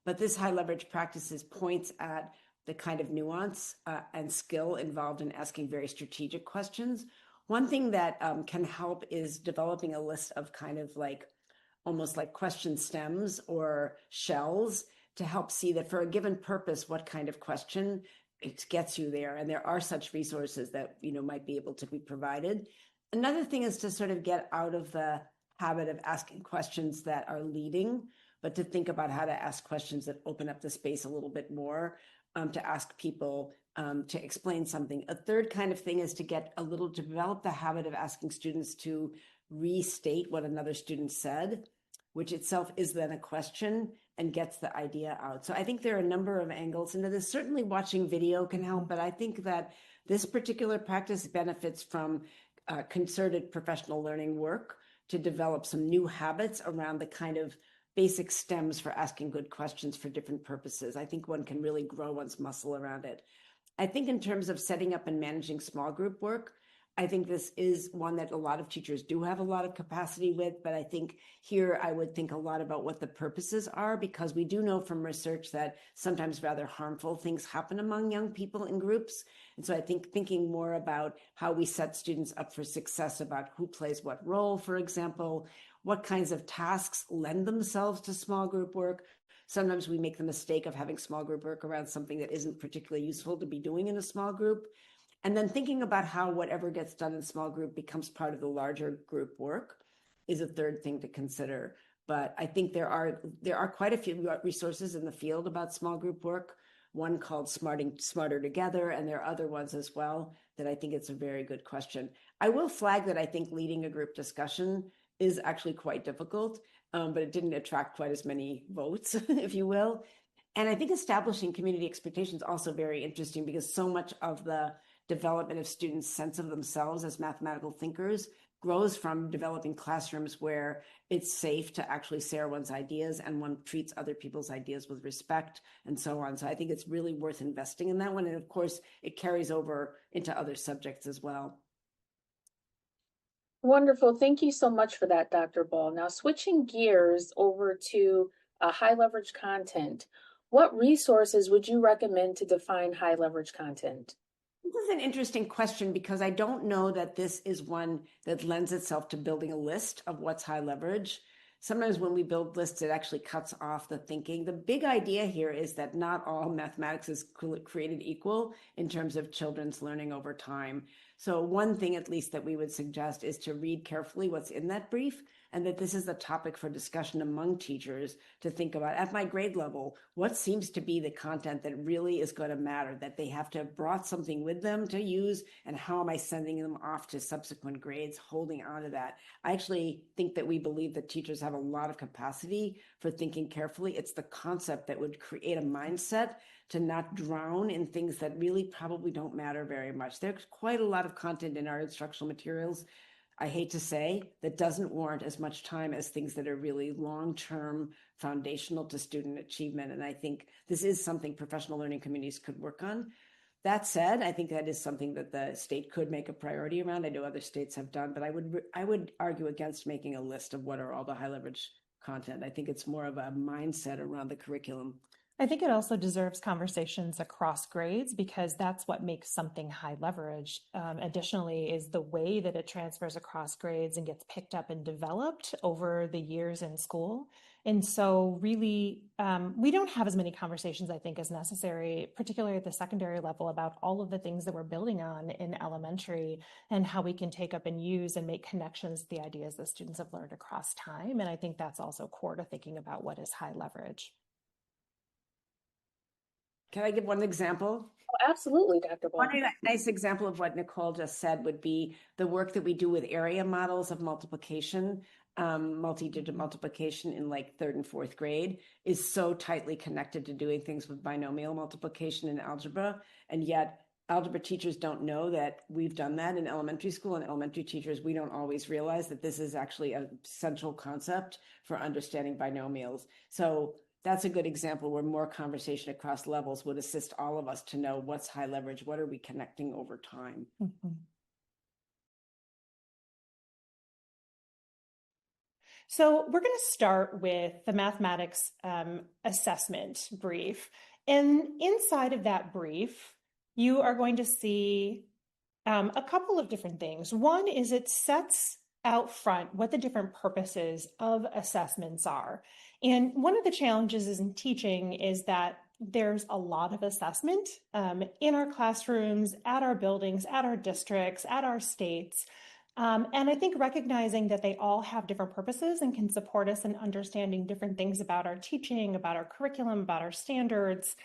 but this high leverage practices points at the kind of nuance and skill involved in asking very strategic questions. One thing that can help is developing a list of kind of like almost like question stems or shells to help see that for a given purpose, what kind of question it gets you there. And there are such resources that, might be able to be provided. Another thing is to sort of get out of the habit of asking questions that are leading, but to think about how to ask questions that open up the space a little bit more, to ask people to explain something. A third kind of thing is to develop the habit of asking students to restate what another student said, which itself is then a question and gets the idea out. So I think there are a number of angles into this. Certainly watching video can help, but I think that this particular practice benefits from concerted professional learning work to develop some new habits around the kind of basic stems for asking good questions for different purposes. I think one can really grow one's muscle around it. I think in terms of setting up and managing small group work, I think this is one that a lot of teachers do have a lot of capacity with, but I think here I would think a lot about what the purposes are, because we do know from research that sometimes rather harmful things happen among young people in groups. And so I think thinking more about how we set students up for success, about who plays what role, for example, what kinds of tasks lend themselves to small group work. Sometimes we make the mistake of having small group work around something that isn't particularly useful to be doing in a small group. And then thinking about how whatever gets done in small group becomes part of the larger group work is a third thing to consider. But I think there are quite a few resources in the field about small group work, one called Smarter Together, and there are other ones as well that I think it's a very good question. I will flag that I think leading a group discussion is actually quite difficult, but it didn't attract quite as many votes, if you will. And I think establishing community expectations is also very interesting, because so much of the development of students' sense of themselves as mathematical thinkers grows from developing classrooms where it's safe to actually share one's ideas and one treats other people's ideas with respect and so on. So I think it's really worth investing in that one. And of course, it carries over into other subjects as well. Wonderful. Thank you so much for that, Dr. Ball. Now, switching gears over to high leverage content, what resources would you recommend to define high leverage content? This is an interesting question because I don't know that this is one that lends itself to building a list of what's high leverage. Sometimes when we build lists, it actually cuts off the thinking. The big idea here is that not all mathematics is created equal in terms of children's learning over time. So one thing, at least, that we would suggest is to read carefully what's in that brief, and that this is a topic for discussion among teachers to think about at my grade level, what seems to be the content that really is going to matter, that they have to have brought something with them to use, and how am I sending them off to subsequent grades, holding on to that. I actually think that we believe that teachers have a lot of capacity for thinking carefully. It's the concept that would create a mindset to not drown in things that really probably don't matter very much. There's quite a lot of content in our instructional materials, I hate to say, that doesn't warrant as much time as things that are really long-term foundational to student achievement. And I think this is something professional learning communities could work on. That said, I think that is something that the state could make a priority around. I know other states have done, but I would argue against making a list of what are all the high leverage content. I think it's more of a mindset around the curriculum. I think it also deserves conversations across grades because that's what makes something high leverage. Additionally, is the way that it transfers across grades and gets picked up and developed over the years in school. And so really, we don't have as many conversations, I think, as necessary, particularly at the secondary level, about all of the things that we're building on in elementary and how we can take up and use and make connections to the ideas that students have learned across time. And I think that's also core to thinking about what is high leverage. Can I give one example? Oh, absolutely, Dr. Ball. One nice example of what Nicole just said would be the work that we do with area models of multiplication, multi-digit multiplication in like 3rd and 4th grade is so tightly connected to doing things with binomial multiplication in algebra. And yet algebra teachers don't know that we've done that in elementary school, and elementary teachers, we don't always realize that this is actually a central concept for understanding binomials. So that's a good example where more conversation across levels would assist all of us to know what's high leverage, what are we connecting over time. Mm-hmm. So we're going to start with the mathematics assessment brief. And inside of that brief, you are going to see a couple of different things. One is it sets out front what the different purposes of assessments are. And one of the challenges in teaching is that there's a lot of assessment in our classrooms, at our buildings, at our districts, at our states. And I think recognizing that they all have different purposes and can support us in understanding different things about our teaching, about our curriculum, about our standards,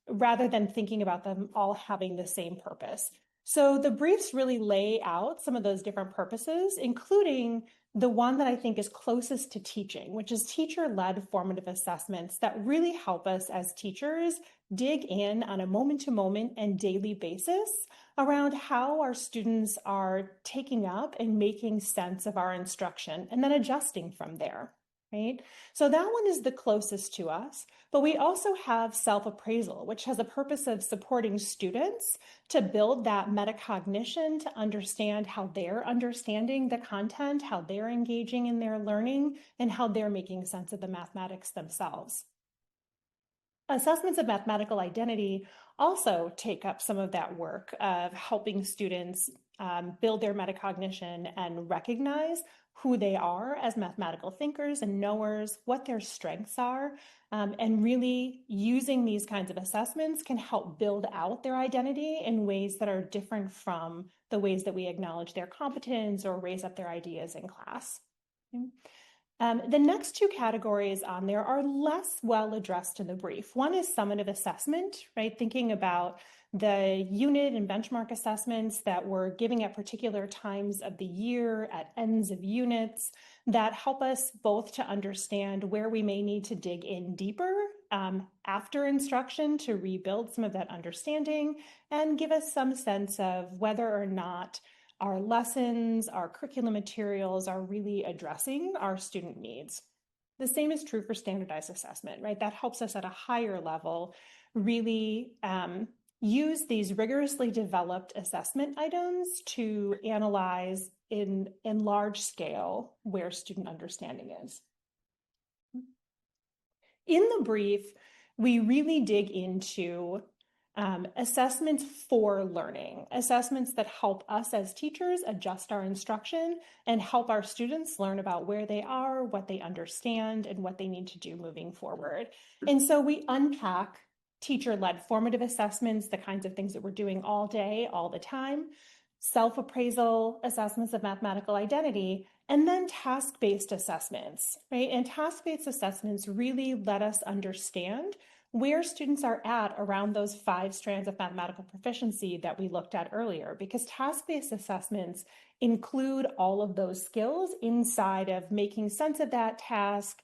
rather than thinking about them all having the same purpose. So the briefs really lay out some of those different purposes, including the one that I think is closest to teaching, which is teacher-led formative assessments that really help us as teachers dig in on a moment-to-moment and daily basis around how our students are taking up and making sense of our instruction and then adjusting from there. Right? So that one is the closest to us, but we also have self-appraisal, which has a purpose of supporting students to build that metacognition, to understand how they're understanding the content, how they're engaging in their learning, and how they're making sense of the mathematics themselves. Assessments of mathematical identity also take up some of that work of helping students build their metacognition and recognize who they are as mathematical thinkers and knowers, what their strengths are, and really using these kinds of assessments can help build out their identity in ways that are different from the ways that we acknowledge their competence or raise up their ideas in class. The next two categories on there are less well addressed in the brief. One is summative assessment, right? Thinking about the unit and benchmark assessments that we're giving at particular times of the year, at ends of units, that help us both to understand where we may need to dig in deeper after instruction to rebuild some of that understanding and give us some sense of whether or not our lessons, our curriculum materials are really addressing our student needs. The same is true for standardized assessment, right? That helps us at a higher level really use these rigorously developed assessment items to analyze in large scale where student understanding is. In the brief, we really dig into Assessments for learning, assessments that help us as teachers adjust our instruction and help our students learn about where they are, what they understand, and what they need to do moving forward. And so we unpack teacher-led formative assessments, the kinds of things that we're doing all day, all the time, self-appraisal assessments of mathematical identity, and then task-based assessments, right? And task-based assessments really let us understand where students are at around those 5 strands of mathematical proficiency that we looked at earlier, because task-based assessments include all of those skills inside of making sense of that task,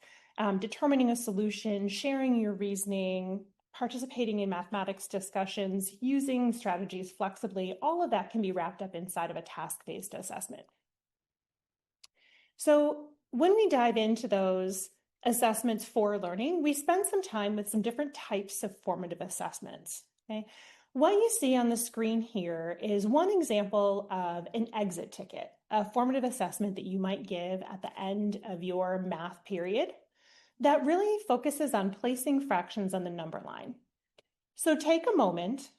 determining a solution, sharing your reasoning, participating in mathematics discussions, using strategies flexibly. All of that can be wrapped up inside of a task-based assessment. So when we dive into those assessments for learning, we spend some time with some different types of formative assessments. Okay? What you see on the screen here is one example of an exit ticket, a formative assessment that you might give at the end of your math period that really focuses on placing fractions on the number line. So take a moment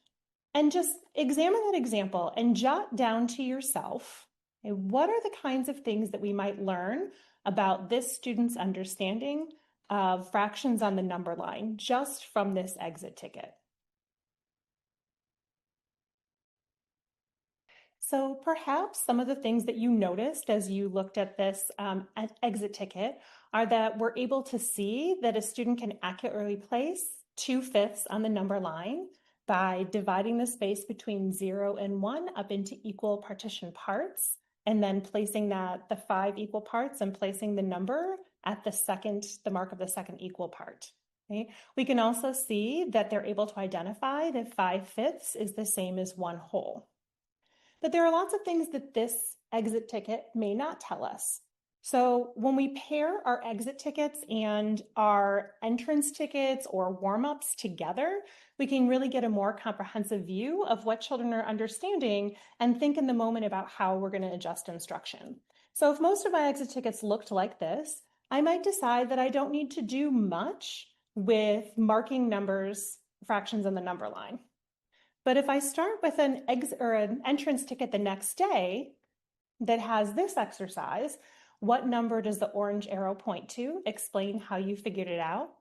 and just examine that example and jot down to yourself, okay, what are the kinds of things that we might learn about this student's understanding of fractions on the number line just from this exit ticket. So perhaps some of the things that you noticed as you looked at this exit ticket are that we're able to see that a student can accurately place 2/5 on the number line by dividing the space between 0 and 1 up into equal partition parts, and then placing the 5 equal parts and placing the number at the mark of the second equal part. Okay? We can also see that they're able to identify that 5/5 is the same as 1 whole. But there are lots of things that this exit ticket may not tell us. So when we pair our exit tickets and our entrance tickets or warm-ups together, we can really get a more comprehensive view of what children are understanding and think in the moment about how we're going to adjust instruction. So if most of my exit tickets looked like this, I might decide that I don't need to do much with marking numbers, fractions on the number line. But if I start with an entrance ticket the next day that has this exercise, what number does the orange arrow point to? Explain how you figured it out.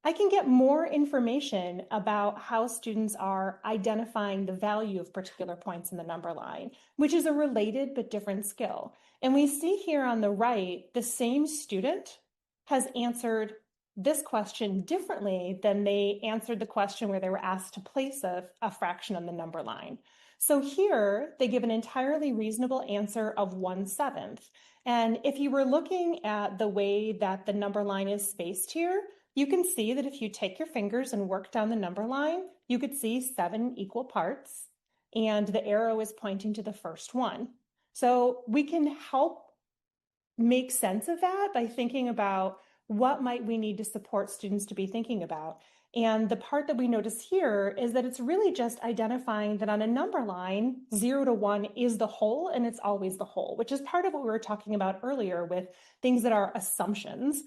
I can get more information about how students are identifying the value of particular points in the number line, which is a related but different skill. And we see here on the right, the same student has answered this question differently than they answered the question where they were asked to place a fraction on the number line. So here, they give an entirely reasonable answer of 1/7. And if you were looking at the way that the number line is spaced here, you can see that if you take your fingers and work down the number line, you could see 7 equal parts, and the arrow is pointing to the first one. So we can help make sense of that by thinking about what might we need to support students to be thinking about. And the part that we notice here is that it's really just identifying that on a number line, 0 to 1 is the whole, and it's always the whole, which is part of what we were talking about earlier with things that are assumptions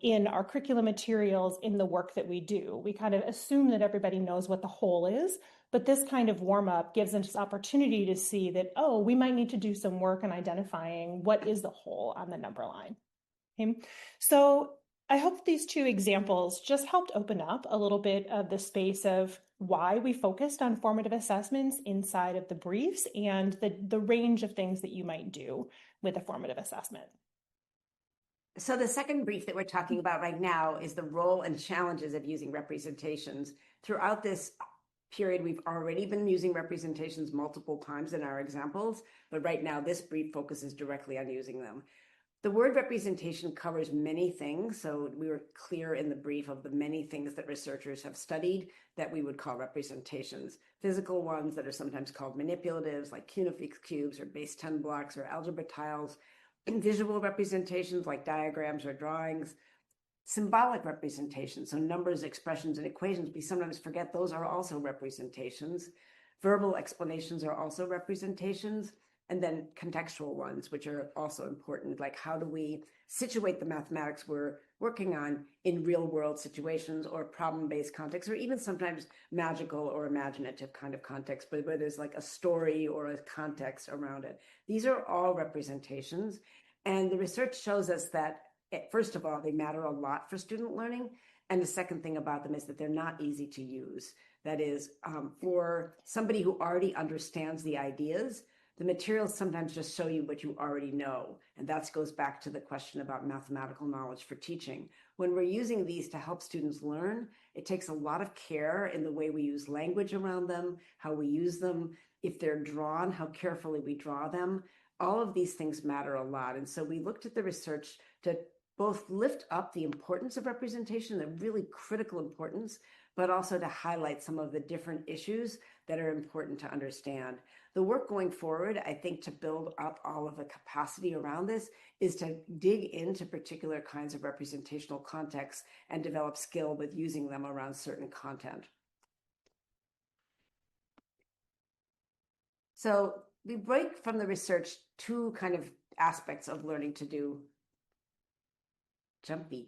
in our curriculum materials, in the work that we do. We kind of assume that everybody knows what the whole is, but this kind of warm-up gives us opportunity to see that, oh, we might need to do some work on identifying what is the whole on the number line. Okay? So I hope these 2 examples just helped open up a little bit of the space of why we focused on formative assessments inside of the briefs and the range of things that you might do with a formative assessment. So the second brief that we're talking about right now is the role and challenges of using representations. Throughout this period, we've already been using representations multiple times in our examples, but right now this brief focuses directly on using them. The word representation covers many things, so we were clear in the brief of the many things that researchers have studied that we would call representations. Physical ones that are sometimes called manipulatives, like cuneiform cubes or base 10 blocks or algebra tiles. Visual representations like diagrams or drawings. Symbolic representations, so numbers, expressions, and equations, we sometimes forget those are also representations. Verbal explanations are also representations. and then contextual ones, which are also important, like how do we situate the mathematics we're working on in real world situations or problem-based contexts, or even sometimes magical or imaginative kind of context, but where there's like a story or a context around it. These are all representations. And the research shows us that, first of all, they matter a lot for student learning. And the second thing about them is that they're not easy to use. That is, for somebody who already understands the ideas, the materials sometimes just show you what you already know. And that goes back to the question about mathematical knowledge for teaching. When we're using these to help students learn, it takes a lot of care in the way we use language around them, how we use them, if they're drawn, how carefully we draw them. All of these things matter a lot. And so we looked at the research to both lift up the importance of representation, the really critical importance, but also to highlight some of the different issues that are important to understand. The work going forward, I think, to build up all of the capacity around this is to dig into particular kinds of representational contexts and develop skill with using them around certain content. So we break from the research two kind of aspects of learning to do. Jumpy.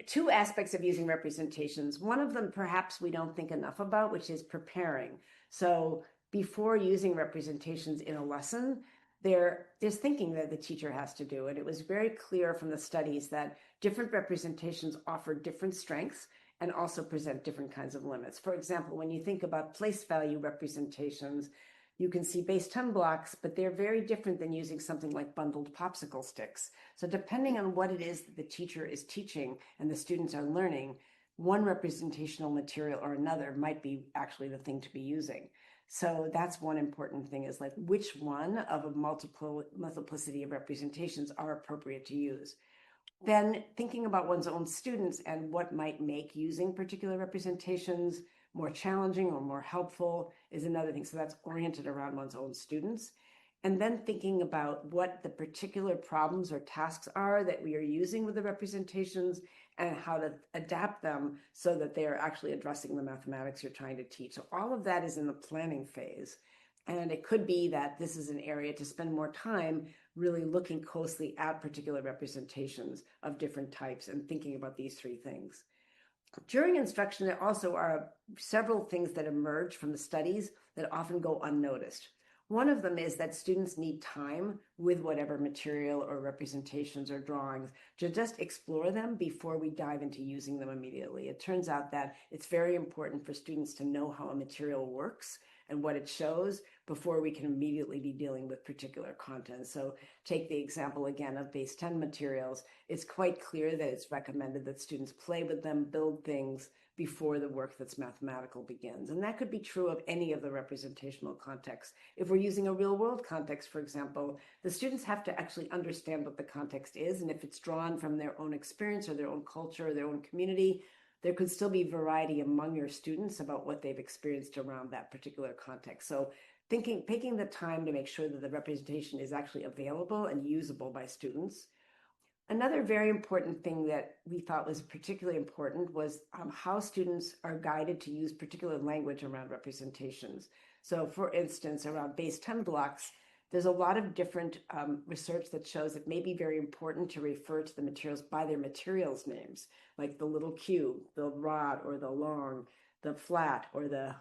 Two aspects of using representations. One of them, perhaps we don't think enough about, which is preparing. So before using representations in a lesson, there's thinking that the teacher has to do. And it was very clear from the studies that different representations offer different strengths and also present different kinds of limits. For example, when you think about place value representations, you can see base 10 blocks, but they're very different than using something like bundled popsicle sticks. So depending on what it is that the teacher is teaching and the students are learning, one representational material or another might be actually the thing to be using. So that's one important thing, is like which one of a multiplicity of representations are appropriate to use. Then thinking about one's own students and what might make using particular representations more challenging or more helpful is another thing. So that's oriented around one's own students. And then thinking about what the particular problems or tasks are that we are using with the representations and how to adapt them so that they are actually addressing the mathematics you're trying to teach. So all of that is in the planning phase. And it could be that this is an area to spend more time really looking closely at particular representations of different types and thinking about these three things. During instruction, there also are several things that emerge from the studies that often go unnoticed. One of them is that students need time with whatever material or representations or drawings to just explore them before we dive into using them immediately. It turns out that it's very important for students to know how a material works and what it shows before we can immediately be dealing with particular content. So take the example again of base 10 materials. It's quite clear that it's recommended that students play with them, build things before the work that's mathematical begins. And that could be true of any of the representational contexts. If we're using a real world context, for example, the students have to actually understand what the context is. And if it's drawn from their own experience or their own culture or their own community, there could still be variety among your students about what they've experienced around that particular context. So taking the time to make sure that the representation is actually available and usable by students. Another very important thing that we thought was particularly important was how students are guided to use particular language around representations. So for instance, around base 10 blocks, there's a lot of different research that shows it may be very important to refer to the materials by their materials names, like the little cube, the rod or the long, the flat or the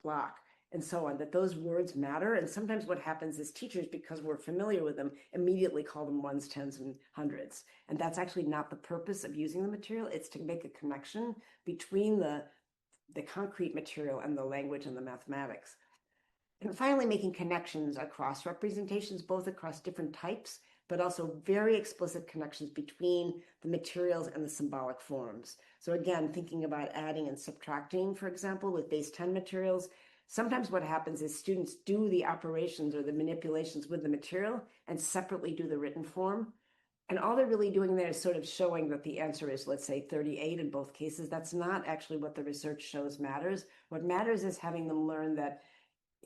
block, and so on, that those words matter. And sometimes what happens is teachers, because we're familiar with them, immediately call them ones, tens, and hundreds. And that's actually not the purpose of using the material. It's to make a connection between the concrete material and the language and the mathematics. And finally, making connections across representations, both across different types, but also very explicit connections between the materials and the symbolic forms. So again, thinking about adding and subtracting, for example, with base 10 materials, sometimes what happens is students do the operations or the manipulations with the material and separately do the written form. And all they're really doing there is sort of showing that the answer is, let's say, 38 in both cases. That's not actually what the research shows matters. What matters is having them learn that,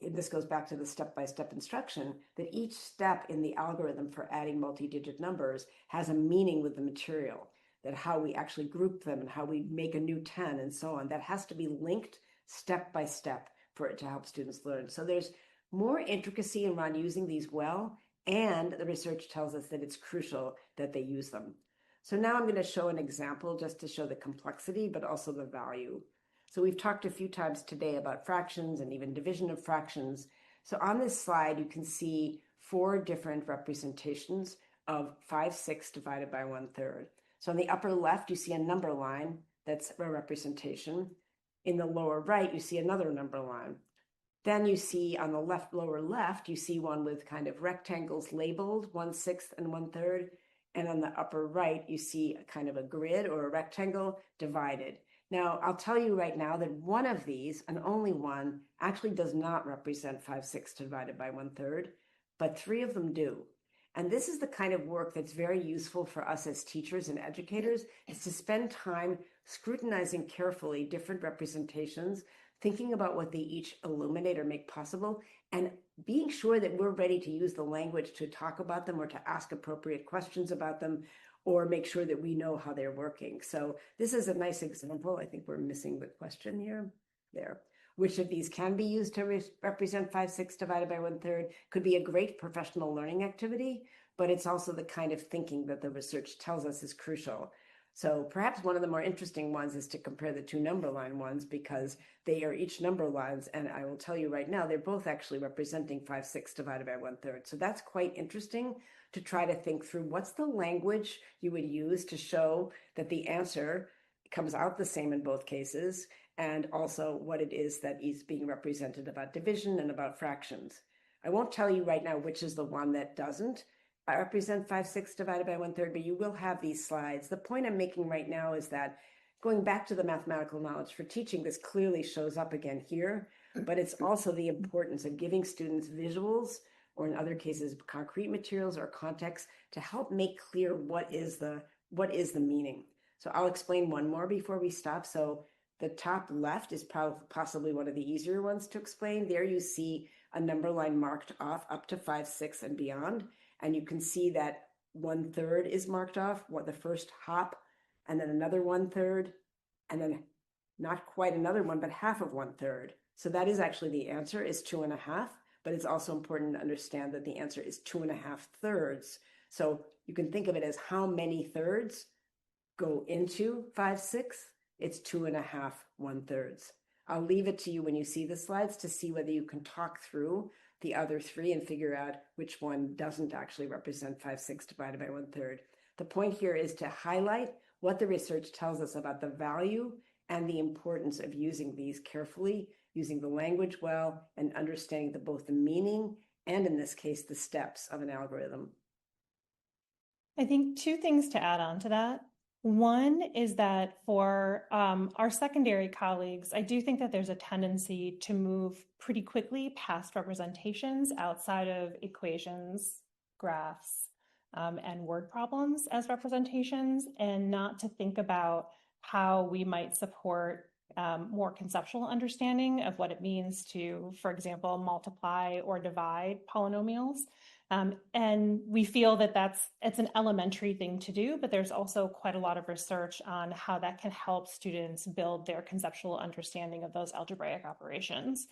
this goes back to the step-by-step instruction, that each step in the algorithm for adding multi-digit numbers has a meaning with the material, that how we actually group them and how we make a new 10 and so on, that has to be linked step by step for it to help students learn. So there's more intricacy around using these well, and the research tells us that it's crucial that they use them. So now I'm going to show an example just to show the complexity, but also the value. So we've talked a few times today about fractions and even division of fractions. So on this slide, you can see 4 different representations of 5/6 divided by 1/3. So on the upper left, you see a number line that's a representation. In the lower right, you see another number line. Then you see on the lower left, you see one with kind of rectangles labeled 1/6 and 1/3. And on the upper right, you see a kind of a grid or a rectangle divided. Now, I'll tell you right now that one of these, and only one, actually does not represent 5/6 divided by 1/3, but 3 of them do. And this is the kind of work that's very useful for us as teachers and educators, is to spend time scrutinizing carefully different representations, thinking about what they each illuminate or make possible, and being sure that we're ready to use the language to talk about them or to ask appropriate questions about them, or make sure that we know how they're working. So this is a nice example. I think we're missing the question here. There. Which of these can be used to represent 5/6 divided by 1/3? Could be a great professional learning activity, but it's also the kind of thinking that the research tells us is crucial. So perhaps one of the more interesting ones is to compare the 2 number line ones, because they are each number lines, and I will tell you right now, they're both actually representing 5/6 divided by 1/3. So that's quite interesting to try to think through what's the language you would use to show that the answer comes out the same in both cases, and also what it is that is being represented about division and about fractions. I won't tell you right now which is the one that doesn't represent 5/6 divided by 1/3, but you will have these slides. The point I'm making right now is that going back to the mathematical knowledge for teaching, this clearly shows up again here, but it's also the importance of giving students visuals, or in other cases, concrete materials or context to help make clear what is the meaning. So I'll explain one more before we stop. So the top left is possibly one of the easier ones to explain. There you see a number line marked off up to 5/6 and beyond. And you can see that 1/3 is marked off, the first hop, and then another 1/3, and then not quite another one, but half of 1/3. So that is actually the answer, is 2.5, but it's also important to understand that the answer is 2.5 thirds. So you can think of it as how many thirds go into 5/6. It's 2.5 1/3. I'll leave it to you when you see the slides to see whether you can talk through the other 3 and figure out which one doesn't actually represent 5/6 divided by 1/3. The point here is to highlight what the research tells us about the value and the importance of using these carefully, using the language well, and understanding both the meaning and, in this case, the steps of an algorithm. I think 2 things to add on to that. One is that for our secondary colleagues, I do think that there's a tendency to move pretty quickly past representations outside of equations, graphs, and word problems as representations, and not to think about how we might support more conceptual understanding of what it means to, for example, multiply or divide polynomials. And we feel that it's an elementary thing to do, but there's also quite a lot of research on how that can help students build their conceptual understanding of those algebraic operations.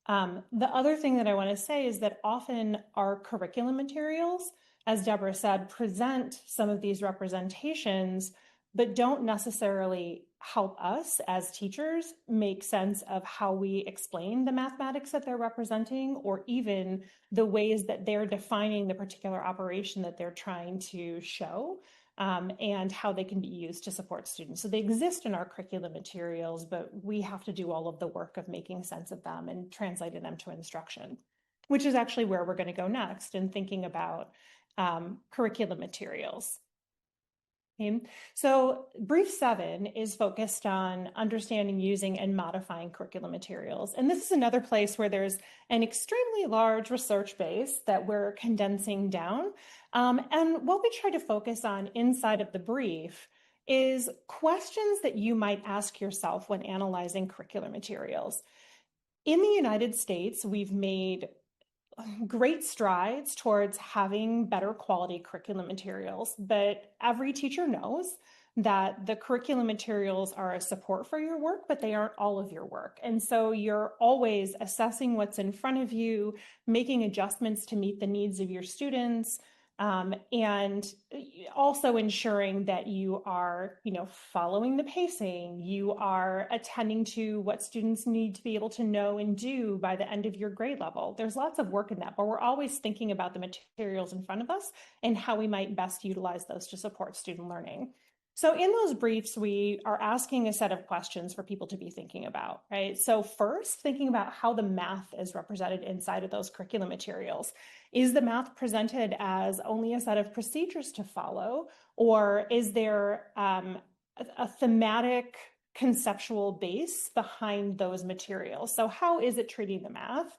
The other thing that I want to say is that often our curriculum materials, as Deborah said, present some of these representations, but don't necessarily help us as teachers make sense of how we explain the mathematics that they're representing, or even the ways that they're defining the particular operation that they're trying to show, and how they can be used to support students. So they exist in our curriculum materials, but we have to do all of the work of making sense of them and translating them to instruction, which is actually where we're going to go next in thinking about curriculum materials. Okay. So brief 7 is focused on understanding, using, and modifying curriculum materials. And this is another place where there's an extremely large research base that we're condensing down. And what we try to focus on inside of the brief is questions that you might ask yourself when analyzing curriculum materials. In the United States, we've made great strides towards having better quality curriculum materials, but every teacher knows that the curriculum materials are a support for your work, but they aren't all of your work. And so you're always assessing what's in front of you, making adjustments to meet the needs of your students, and also ensuring that you are, following the pacing, you are attending to what students need to be able to know and do by the end of your grade level. There's lots of work in that, but we're always thinking about the materials in front of us and how we might best utilize those to support student learning. So in those briefs, we are asking a set of questions for people to be thinking about, right? So first, thinking about how the math is represented inside of those curriculum materials. Is the math presented as only a set of procedures to follow, or is there a thematic conceptual base behind those materials? So how is it treating the math?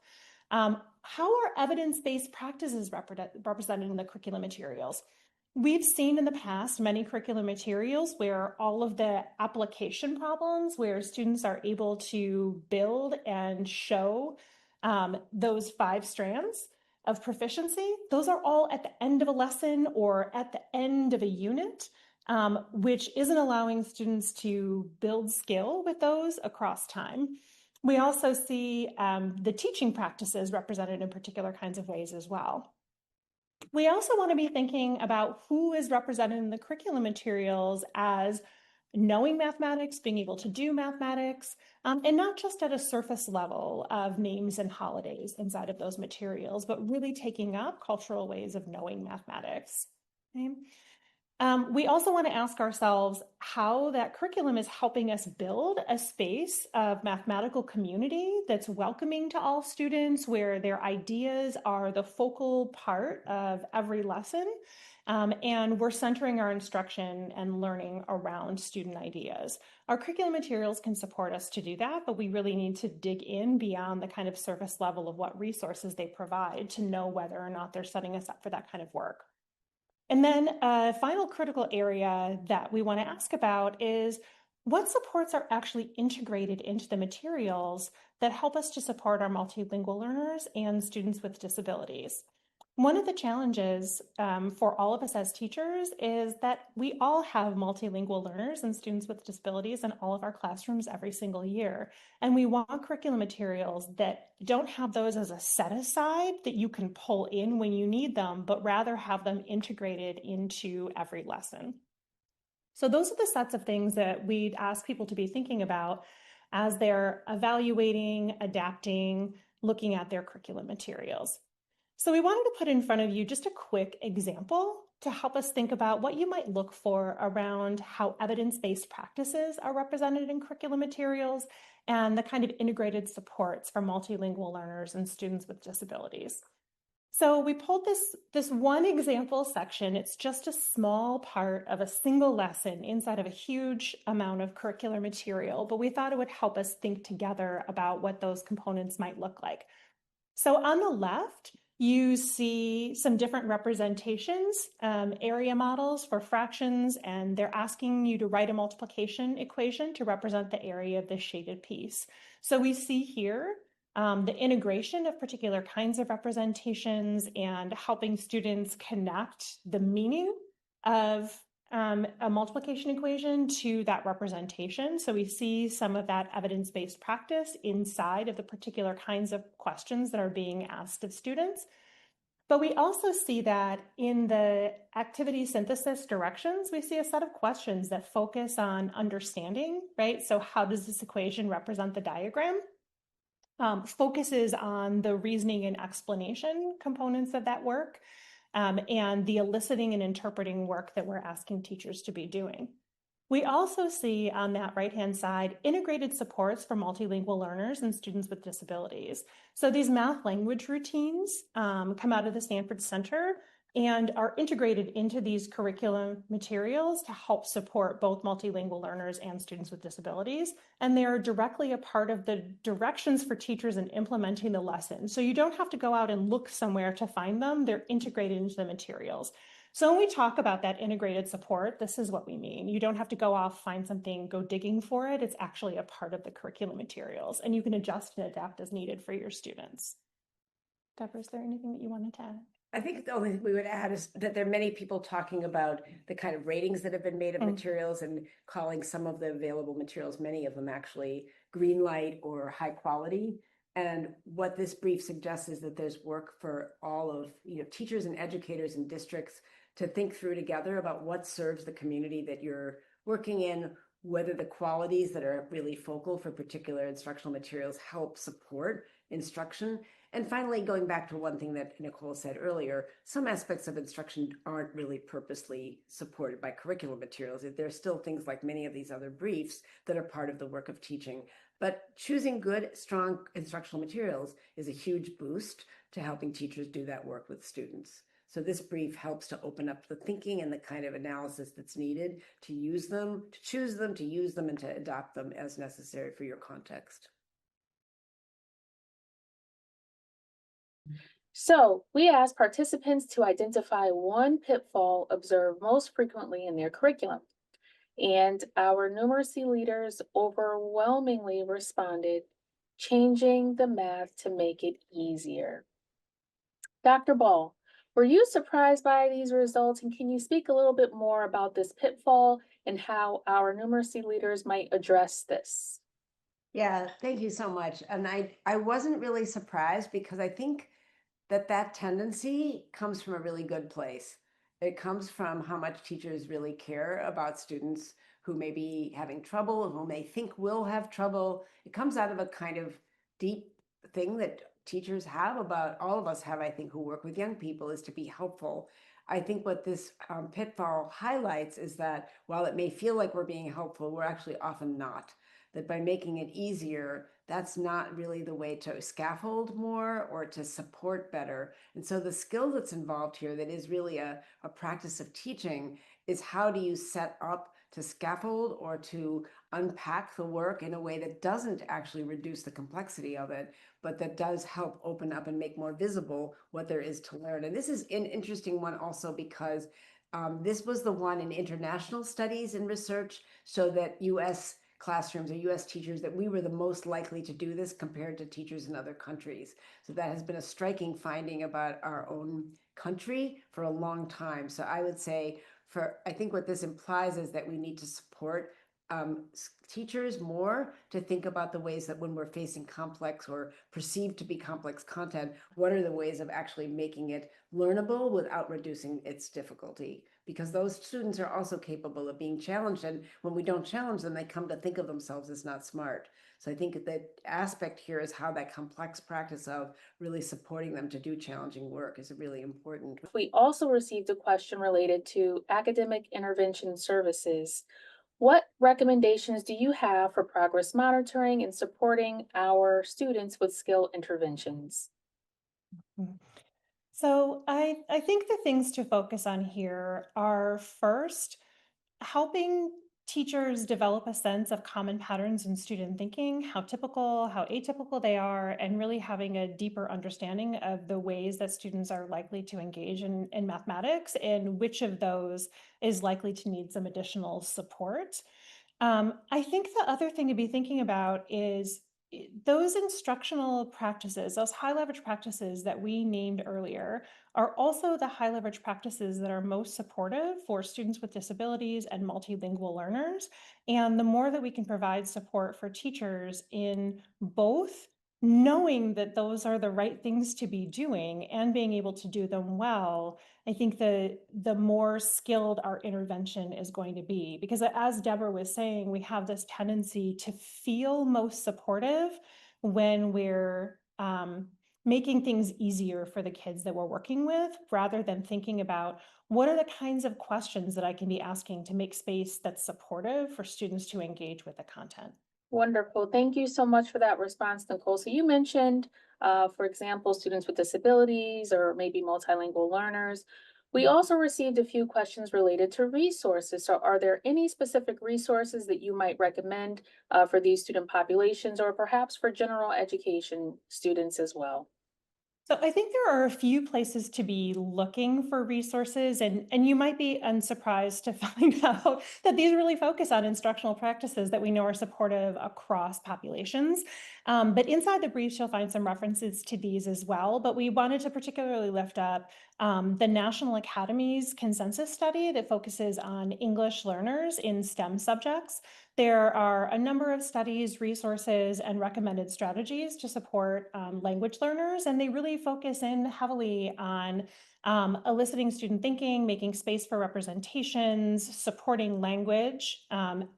How are evidence-based practices represented in the curriculum materials? We've seen in the past many curriculum materials where all of the application problems, where students are able to build and show those 5 strands of proficiency, those are all at the end of a lesson or at the end of a unit, which isn't allowing students to build skill with those across time. We also see the teaching practices represented in particular kinds of ways as well. We also want to be thinking about who is represented in the curriculum materials as knowing mathematics, being able to do mathematics, and not just at a surface level of names and holidays inside of those materials, but really taking up cultural ways of knowing mathematics. Okay? We also want to ask ourselves how that curriculum is helping us build a space of mathematical community that's welcoming to all students, where their ideas are the focal part of every lesson. And we're centering our instruction and learning around student ideas. Our curriculum materials can support us to do that, but we really need to dig in beyond the kind of surface level of what resources they provide to know whether or not they're setting us up for that kind of work. And then a final critical area that we want to ask about is what supports are actually integrated into the materials that help us to support our multilingual learners and students with disabilities. One of the challenges for all of us as teachers is that we all have multilingual learners and students with disabilities in all of our classrooms every single year. And we want curriculum materials that don't have those as a set aside that you can pull in when you need them, but rather have them integrated into every lesson. So those are the sets of things that we'd ask people to be thinking about as they're evaluating, adapting, looking at their curriculum materials. So we wanted to put in front of you just a quick example to help us think about what you might look for around how evidence-based practices are represented in curriculum materials and the kind of integrated supports for multilingual learners and students with disabilities. So we pulled this one example section. It's just a small part of a single lesson inside of a huge amount of curricular material, but we thought it would help us think together about what those components might look like. So on the left, you see some different representations, area models for fractions, and they're asking you to write a multiplication equation to represent the area of this shaded piece. So we see here the integration of particular kinds of representations and helping students connect the meaning of a multiplication equation to that representation. So we see some of that evidence-based practice inside of the particular kinds of questions that are being asked of students. But we also see that in the activity synthesis directions, we see a set of questions that focus on understanding, right? So how does this equation represent the diagram? Focuses on the reasoning and explanation components of that work, and the eliciting and interpreting work that we're asking teachers to be doing. We also see on that right-hand side integrated supports for multilingual learners and students with disabilities. So these math language routines come out of the Stanford Center and are integrated into these curriculum materials to help support both multilingual learners and students with disabilities. And they are directly a part of the directions for teachers in implementing the lesson. So you don't have to go out and look somewhere to find them. They're integrated into the materials. So when we talk about that integrated support, this is what we mean. You don't have to go off, find something, go digging for it. It's actually a part of the curriculum materials, and you can adjust and adapt as needed for your students. Deborah, is there anything that you wanted to add? I think the only thing we would add is that there are many people talking about the kind of ratings that have been made of materials and calling some of the available materials, many of them actually green light or high quality. And what this brief suggests is that there's work for all of teachers and educators and districts to think through together about what serves the community that you're working in, whether the qualities that are really focal for particular instructional materials help support instruction. And finally, going back to one thing that Nicole said earlier, some aspects of instruction aren't really purposely supported by curriculum materials. There's still things like many of these other briefs that are part of the work of teaching. But choosing good, strong instructional materials is a huge boost to helping teachers do that work with students. So this brief helps to open up the thinking and the kind of analysis that's needed to use them, to choose them, to use them, and to adopt them as necessary for your context. So we asked participants to identify one pitfall observed most frequently in their curriculum. And our numeracy leaders overwhelmingly responded, changing the math to make it easier. Dr. Ball, were you surprised by these results? And can you speak a little bit more about this pitfall and how our numeracy leaders might address this? Yeah, thank you so much. And I wasn't really surprised because I think that tendency comes from a really good place. It comes from how much teachers really care about students who may be having trouble, who may think will have trouble. It comes out of a kind of deep thing that teachers have about, all of us have, I think, who work with young people, is to be helpful. I think what this pitfall highlights is that while it may feel like we're being helpful, we're actually often not. That by making it easier, that's not really the way to scaffold more or to support better. And so the skill that's involved here, that is really a practice of teaching, is how do you set up to scaffold or to unpack the work in a way that doesn't actually reduce the complexity of it, but that does help open up and make more visible what there is to learn. And this is an interesting one also because this was the one in international studies and research, so that US classrooms or US teachers, that we were the most likely to do this compared to teachers in other countries. So that has been a striking finding about our own country for a long time. So I would say, I think what this implies is that we need to support teachers more to think about the ways that when we're facing complex or perceived to be complex content, what are the ways of actually making it learnable without reducing its difficulty? Because those students are also capable of being challenged, and when we don't challenge them, they come to think of themselves as not smart. So I think the aspect here is how that complex practice of really supporting them to do challenging work is really important. We also received a question related to academic intervention services. What recommendations do you have for progress monitoring and supporting our students with skill interventions? So I think the things to focus on here are, first, helping teachers develop a sense of common patterns in student thinking, how typical, how atypical they are, and really having a deeper understanding of the ways that students are likely to engage in mathematics and which of those is likely to need some additional support. I think the other thing to be thinking about is those instructional practices, those high leverage practices that we named earlier, are also the high leverage practices that are most supportive for students with disabilities and multilingual learners. And the more that we can provide support for teachers in both knowing that those are the right things to be doing and being able to do them well, I think the more skilled our intervention is going to be. Because as Deborah was saying, we have this tendency to feel most supportive when we're making things easier for the kids that we're working with, rather than thinking about what are the kinds of questions that I can be asking to make space that's supportive for students to engage with the content. Wonderful. Thank you so much for that response, Nicole. So you mentioned, for example, students with disabilities or maybe multilingual learners. We also received a few questions related to resources. So are there any specific resources that you might recommend for these student populations, or perhaps for general education students as well? So I think there are a few places to be looking for resources, and you might be unsurprised to find out that these really focus on instructional practices that we know are supportive across populations. But inside the briefs, you'll find some references to these as well. But we wanted to particularly lift up the National Academy's consensus study that focuses on English learners in STEM subjects. There are a number of studies, resources, and recommended strategies to support language learners, and they really focus in heavily on eliciting student thinking, making space for representations, supporting language,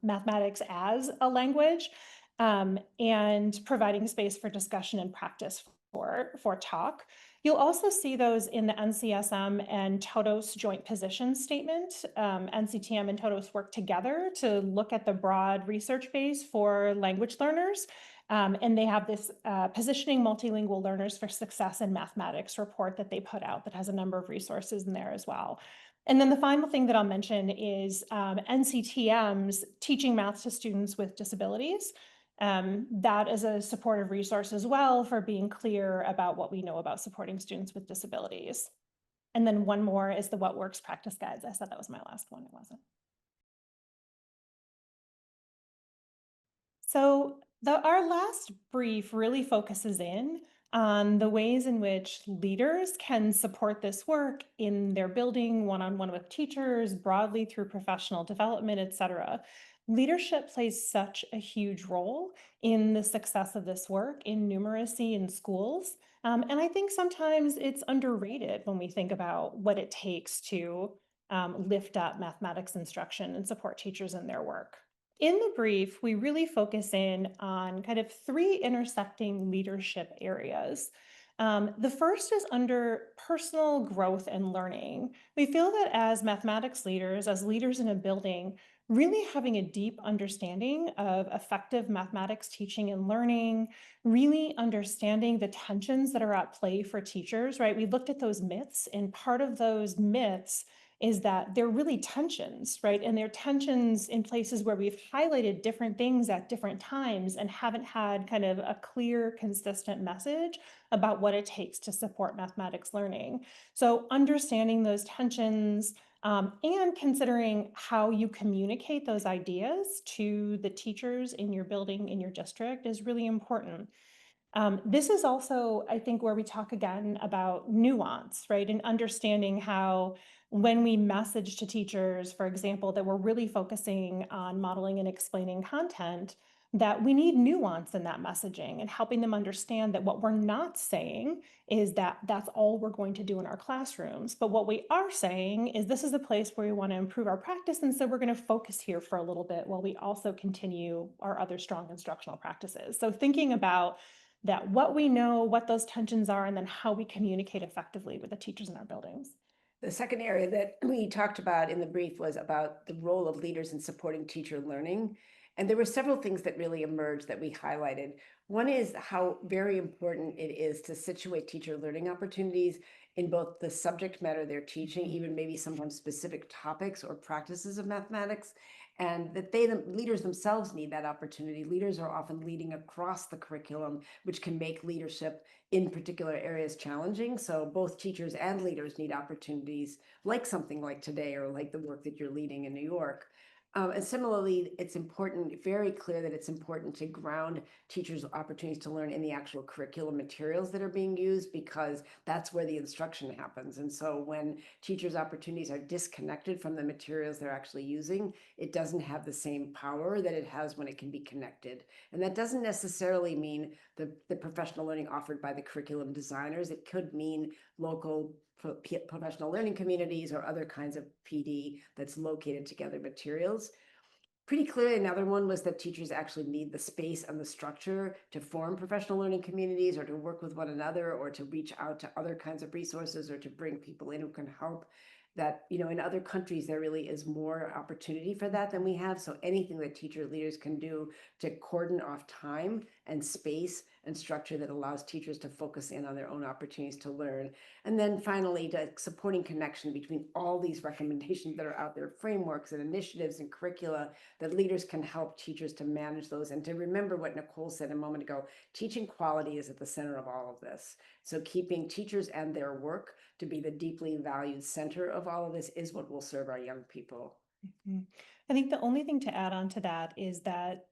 mathematics as a language, and providing space for discussion and practice for talk. You'll also see those in the NCSM and TOTOS joint position statement. NCTM and TOTOS work together to look at the broad research base for language learners. And they have this Positioning Multilingual Learners for Success in Mathematics report that they put out that has a number of resources in there as well. And then the final thing that I'll mention is NCTM's Teaching Math to Students with Disabilities. That is a supportive resource as well for being clear about what we know about supporting students with disabilities. And then one more is the What Works practice guides. I said that was my last one, it wasn't. So our last brief really focuses in on the ways in which leaders can support this work in their building, one-on-one with teachers, broadly through professional development, et cetera. Leadership plays such a huge role in the success of this work in numeracy in schools. And I think sometimes it's underrated when we think about what it takes to lift up mathematics instruction and support teachers in their work. In the brief, we really focus in on kind of three intersecting leadership areas. The first is under personal growth and learning. We feel that as mathematics leaders, as leaders in a building, really having a deep understanding of effective mathematics teaching and learning, really understanding the tensions that are at play for teachers, right? We looked at those myths, and part of those myths is that they're really tensions, right? And they're tensions in places where we've highlighted different things at different times and haven't had kind of a clear, consistent message about what it takes to support mathematics learning. So understanding those tensions and considering how you communicate those ideas to the teachers in your building, in your district, is really important. This is also, I think, where we talk again about nuance, right? And understanding how when we message to teachers, for example, that we're really focusing on modeling and explaining content, that we need nuance in that messaging and helping them understand that what we're not saying is that that's all we're going to do in our classrooms. But what we are saying is this is a place where we want to improve our practice. And so we're going to focus here for a little bit while we also continue our other strong instructional practices. So thinking about that, what we know, what those tensions are, and then how we communicate effectively with the teachers in our buildings. The second area that we talked about in the brief was about the role of leaders in supporting teacher learning. And there were several things that really emerged that we highlighted. One is how very important it is to situate teacher learning opportunities in both the subject matter they're teaching, even maybe sometimes specific topics or practices of mathematics, and that the leaders themselves need that opportunity. Leaders are often leading across the curriculum, which can make leadership in particular areas challenging. So both teachers and leaders need opportunities like something like today or like the work that you're leading in New York. And similarly, it's important, very clear that it's important to ground teachers' opportunities to learn in the actual curriculum materials that are being used, because that's where the instruction happens. And so when teachers' opportunities are disconnected from the materials they're actually using, it doesn't have the same power that it has when it can be connected. And that doesn't necessarily mean the professional learning offered by the curriculum designers. It could mean local professional learning communities or other kinds of PD that's located together materials. Pretty clearly, another one was that teachers actually need the space and the structure to form professional learning communities or to work with one another or to reach out to other kinds of resources or to bring people in who can help. That, you know, in other countries, there really is more opportunity for that than we have. So anything that teacher leaders can do to cordon off time and space and structure that allows teachers to focus in on their own opportunities to learn. And then finally, supporting connection between all these recommendations that are out there, frameworks and initiatives and curricula, that leaders can help teachers to manage those. And to remember what Nicole said a moment ago, teaching quality is at the center of all of this. So keeping teachers and their work to be the deeply valued center of all of this is what will serve our young people. Mm-hmm. I think the only thing to add on to that is that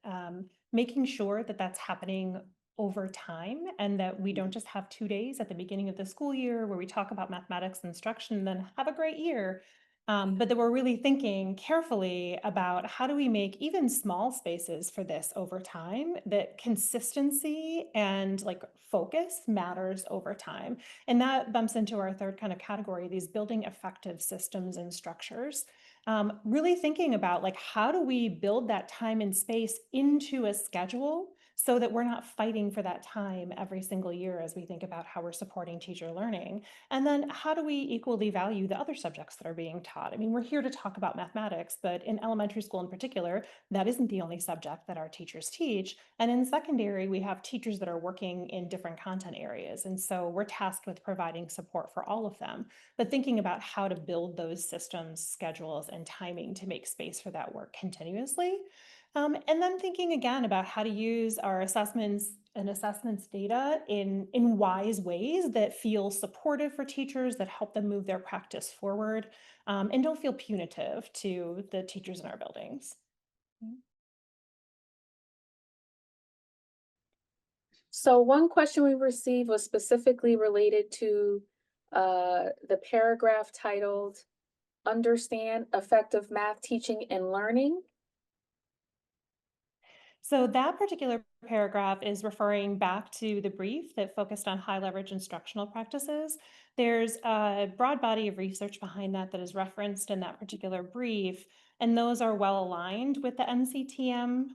making sure that that's happening over time, and that we don't just have 2 days at the beginning of the school year where we talk about mathematics instruction and then have a great year. But that we're really thinking carefully about how do we make even small spaces for this over time, that consistency and like focus matters over time. And that bumps into our third kind of category, these building effective systems and structures. Really thinking about like, how do we build that time and space into a schedule so that we're not fighting for that time every single year as we think about how we're supporting teacher learning. And then how do we equally value the other subjects that are being taught? I mean, we're here to talk about mathematics, but in elementary school in particular, that isn't the only subject that our teachers teach. And in secondary, we have teachers that are working in different content areas. And so we're tasked with providing support for all of them, but thinking about how to build those systems, schedules, and timing to make space for that work continuously. And then thinking again about how to use our assessments and assessments data in wise ways that feel supportive for teachers, that help them move their practice forward, and don't feel punitive to the teachers in our buildings. So one question we received was specifically related to the paragraph titled Understand Effective Math Teaching and Learning. So that particular paragraph is referring back to the brief that focused on high leverage instructional practices. There's a broad body of research behind that that is referenced in that particular brief, and those are well aligned with the NCTM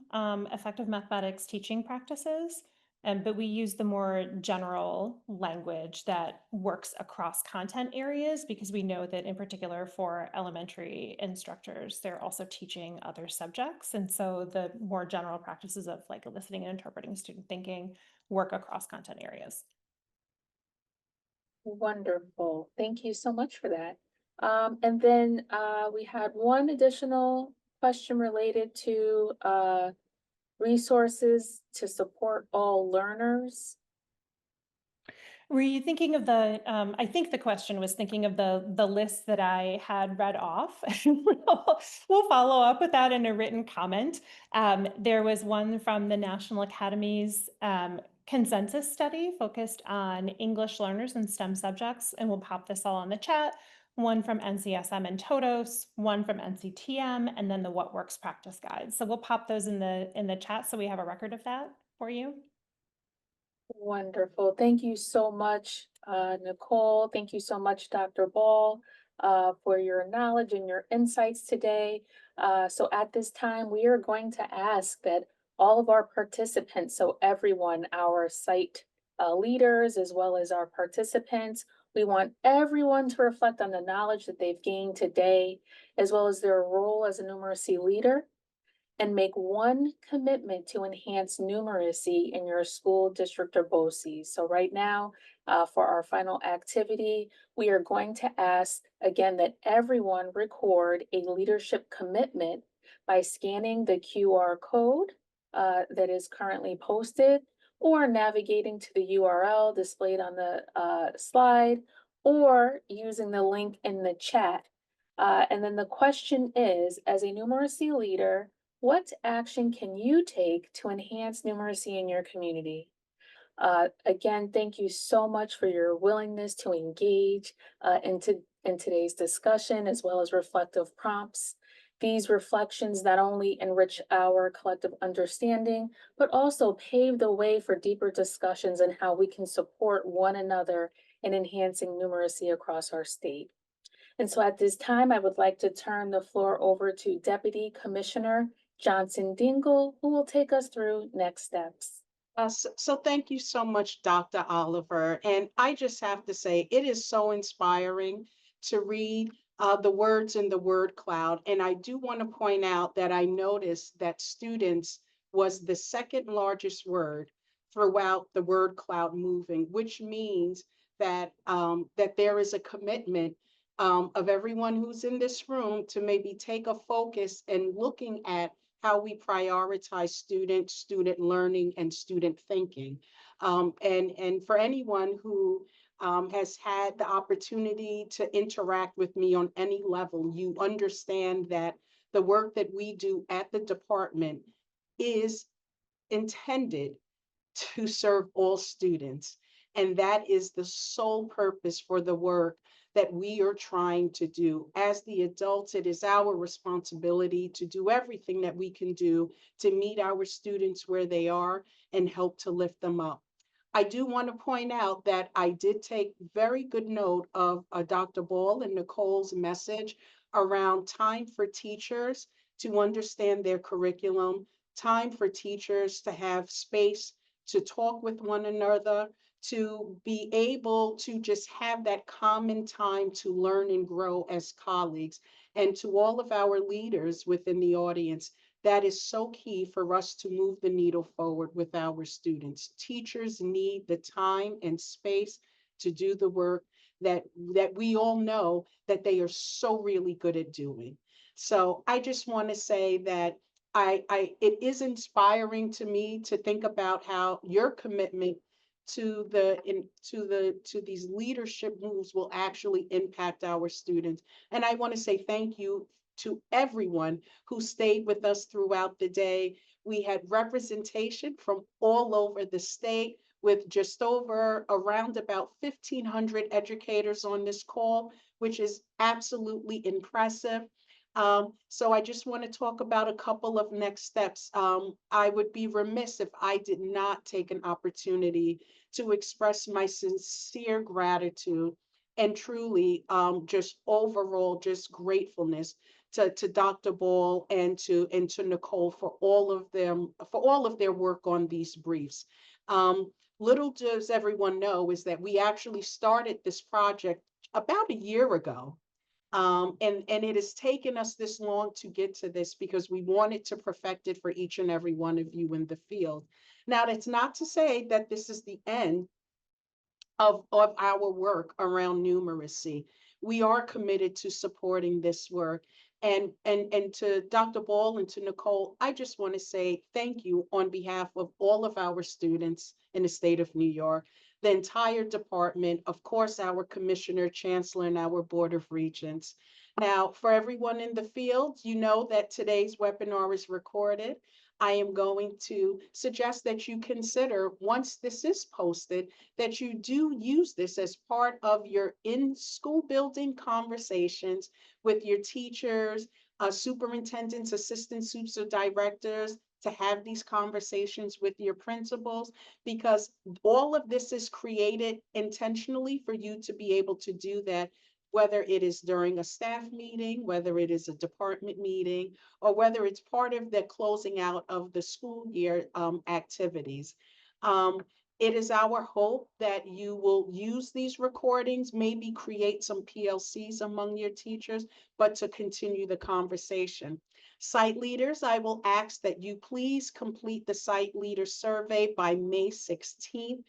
effective mathematics teaching practices. But we use the more general language that works across content areas because we know that in particular for elementary instructors, they're also teaching other subjects. And so the more general practices of like listening and interpreting student thinking work across content areas. Wonderful. Thank you so much for that. And then we had one additional question related to resources to support all learners. Were you thinking of the, I think the question was thinking of the list that I had read off. We'll follow up with that in a written comment. There was one from the National Academy's consensus study focused on English learners and STEM subjects, and we'll pop this all on the chat. One from NCSM and TOTOS, one from NCTM, and then the What Works practice guide. So we'll pop those in the chat so we have a record of that for you. Wonderful. Thank you so much, Nicole. Thank you so much, Dr. Ball, for your knowledge and your insights today. So at this time, we are going to ask that all of our participants, so everyone, our site leaders, as well as our participants, we want everyone to reflect on the knowledge that they've gained today, as well as their role as a numeracy leader, and make one commitment to enhance numeracy in your school, district, or BOCES. So right now, for our final activity, we are going to ask again that everyone record a leadership commitment by scanning the QR code that is currently posted, or navigating to the URL displayed on the slide, or using the link in the chat. And then the question is, as a numeracy leader, what action can you take to enhance numeracy in your community? Again, thank you so much for your willingness to engage in today's discussion, as well as reflective prompts. These reflections not only enrich our collective understanding, but also pave the way for deeper discussions on how we can support one another in enhancing numeracy across our state. And so at this time, I would like to turn the floor over to Deputy Commissioner Johnson Dingle, who will take us through next steps. So thank you so much, Dr. Oliver. And I just have to say, it is so inspiring to read the words in the word cloud. And I do want to point out that I noticed that students was the second largest word throughout the word cloud moving, which means that, that there is a commitment of everyone who's in this room to maybe take a focus and looking at how we prioritize student learning and student thinking. And for anyone who has had the opportunity to interact with me on any level, you understand that the work that we do at the department is intended to serve all students. And that is the sole purpose for the work that we are trying to do. As the adults, it is our responsibility to do everything that we can do to meet our students where they are and help to lift them up. I do want to point out that I did take very good note of Dr. Ball and Nicole's message around time for teachers to understand their curriculum, time for teachers to have space to talk with one another, to be able to just have that common time to learn and grow as colleagues. And to all of our leaders within the audience, that is so key for us to move the needle forward with our students. Teachers need the time and space to do the work that we all know that they are so really good at doing. So I just want to say that it is inspiring to me to think about how your commitment to these leadership moves will actually impact our students. And I want to say thank you to everyone who stayed with us throughout the day. We had representation from all over the state with just over around about 1,500 educators on this call, which is absolutely impressive. So I just want to talk about a couple of next steps. I would be remiss if I did not take an opportunity to express my sincere gratitude and truly just overall just gratefulness to Dr. Ball and to Nicole for all of them, for all of their work on these briefs. Little does everyone know is that we actually started this project about a year ago. And it has taken us this long to get to this because we wanted to perfect it for each and every one of you in the field. Now, that's not to say that this is the end of our work around numeracy. We are committed to supporting this work. And to Dr. Ball and to Nicole, I just want to say thank you on behalf of all of our students in the state of New York, the entire department, of course, our commissioner, chancellor, and our board of regents. Now, for everyone in the field, you know that today's webinar is recorded. I am going to suggest that you consider, once this is posted, that you do use this as part of your in-school building conversations with your teachers, superintendents, assistant supes, or directors, to have these conversations with your principals, because all of this is created intentionally for you to be able to do that, whether it is during a staff meeting, whether it is a department meeting, or whether it's part of the closing out of the school year activities. Um, it is our hope that you will use these recordings, maybe create some PLCs among your teachers, but to continue the conversation. Site leaders, I will ask that you please complete the site leader survey by May 16th.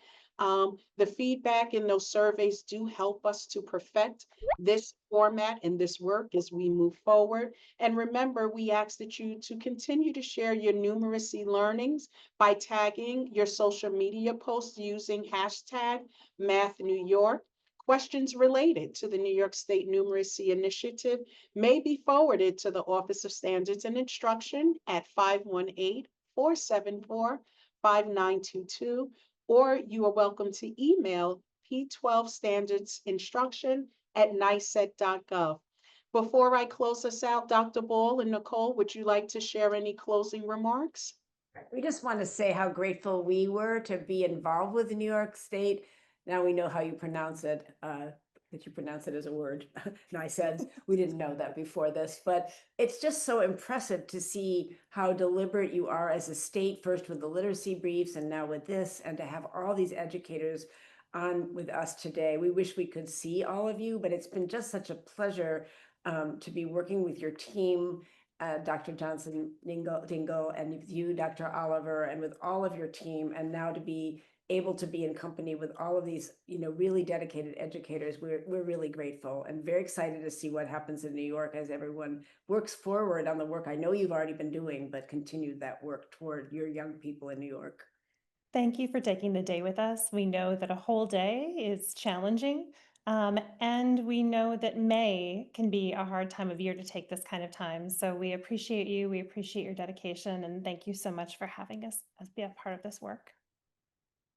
The feedback in those surveys do help us to perfect this format and this work as we move forward. And remember, we ask that you to continue to share your numeracy learnings by tagging your social media posts using hashtag #MathNewYork. Questions related to the New York State Numeracy Initiative may be forwarded to the Office of Standards and Instruction at 518-474-5922, or you are welcome to email P12 Standards Instruction at NYSED.gov. Before I close us out, Dr. Ball and Nicole, would you like to share any closing remarks? We just want to say how grateful we were to be involved with New York State. Now we know how you pronounce it, that you pronounce it as a word. No, I said we didn't know that before this, but it's just so impressive to see how deliberate you are as a state, first with the literacy briefs and now with this, and to have all these educators on with us today. We wish we could see all of you, but it's been just such a pleasure to be working with your team, Dr. Johnson Dingle, and with you, Dr. Oliver, and with all of your team, and now to be able to be in company with all of these, really dedicated educators. We're really grateful and very excited to see what happens in New York as everyone works forward on the work I know you've already been doing, but continue that work toward your young people in New York. Thank you for taking the day with us. We know that a whole day is challenging, and we know that May can be a hard time of year to take this kind of time. So we appreciate you. We appreciate your dedication, and thank you so much for having us be a part of this work.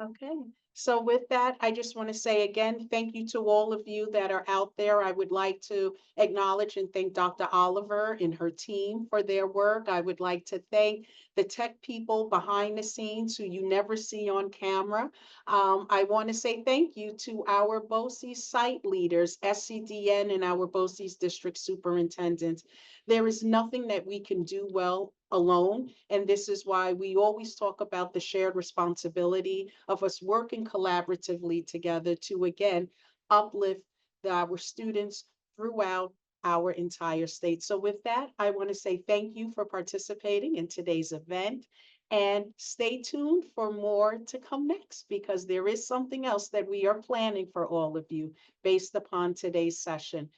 Okay, so with that, I just want to say again, thank you to all of you that are out there. I would like to acknowledge and thank Dr. Oliver and her team for their work. I would like to thank the tech people behind the scenes who you never see on camera. I want to say thank you to our BOCES site leaders, SCDN, and our BOCES district superintendents. There is nothing that we can do well alone. And this is why we always talk about the shared responsibility of us working collaboratively together to, again, uplift our students throughout our entire state. So with that, I want to say thank you for participating in today's event. And stay tuned for more to come next, because there is something else that we are planning for all of you based upon today's session.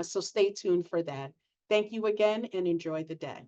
So stay tuned for that. Thank you again and enjoy the day.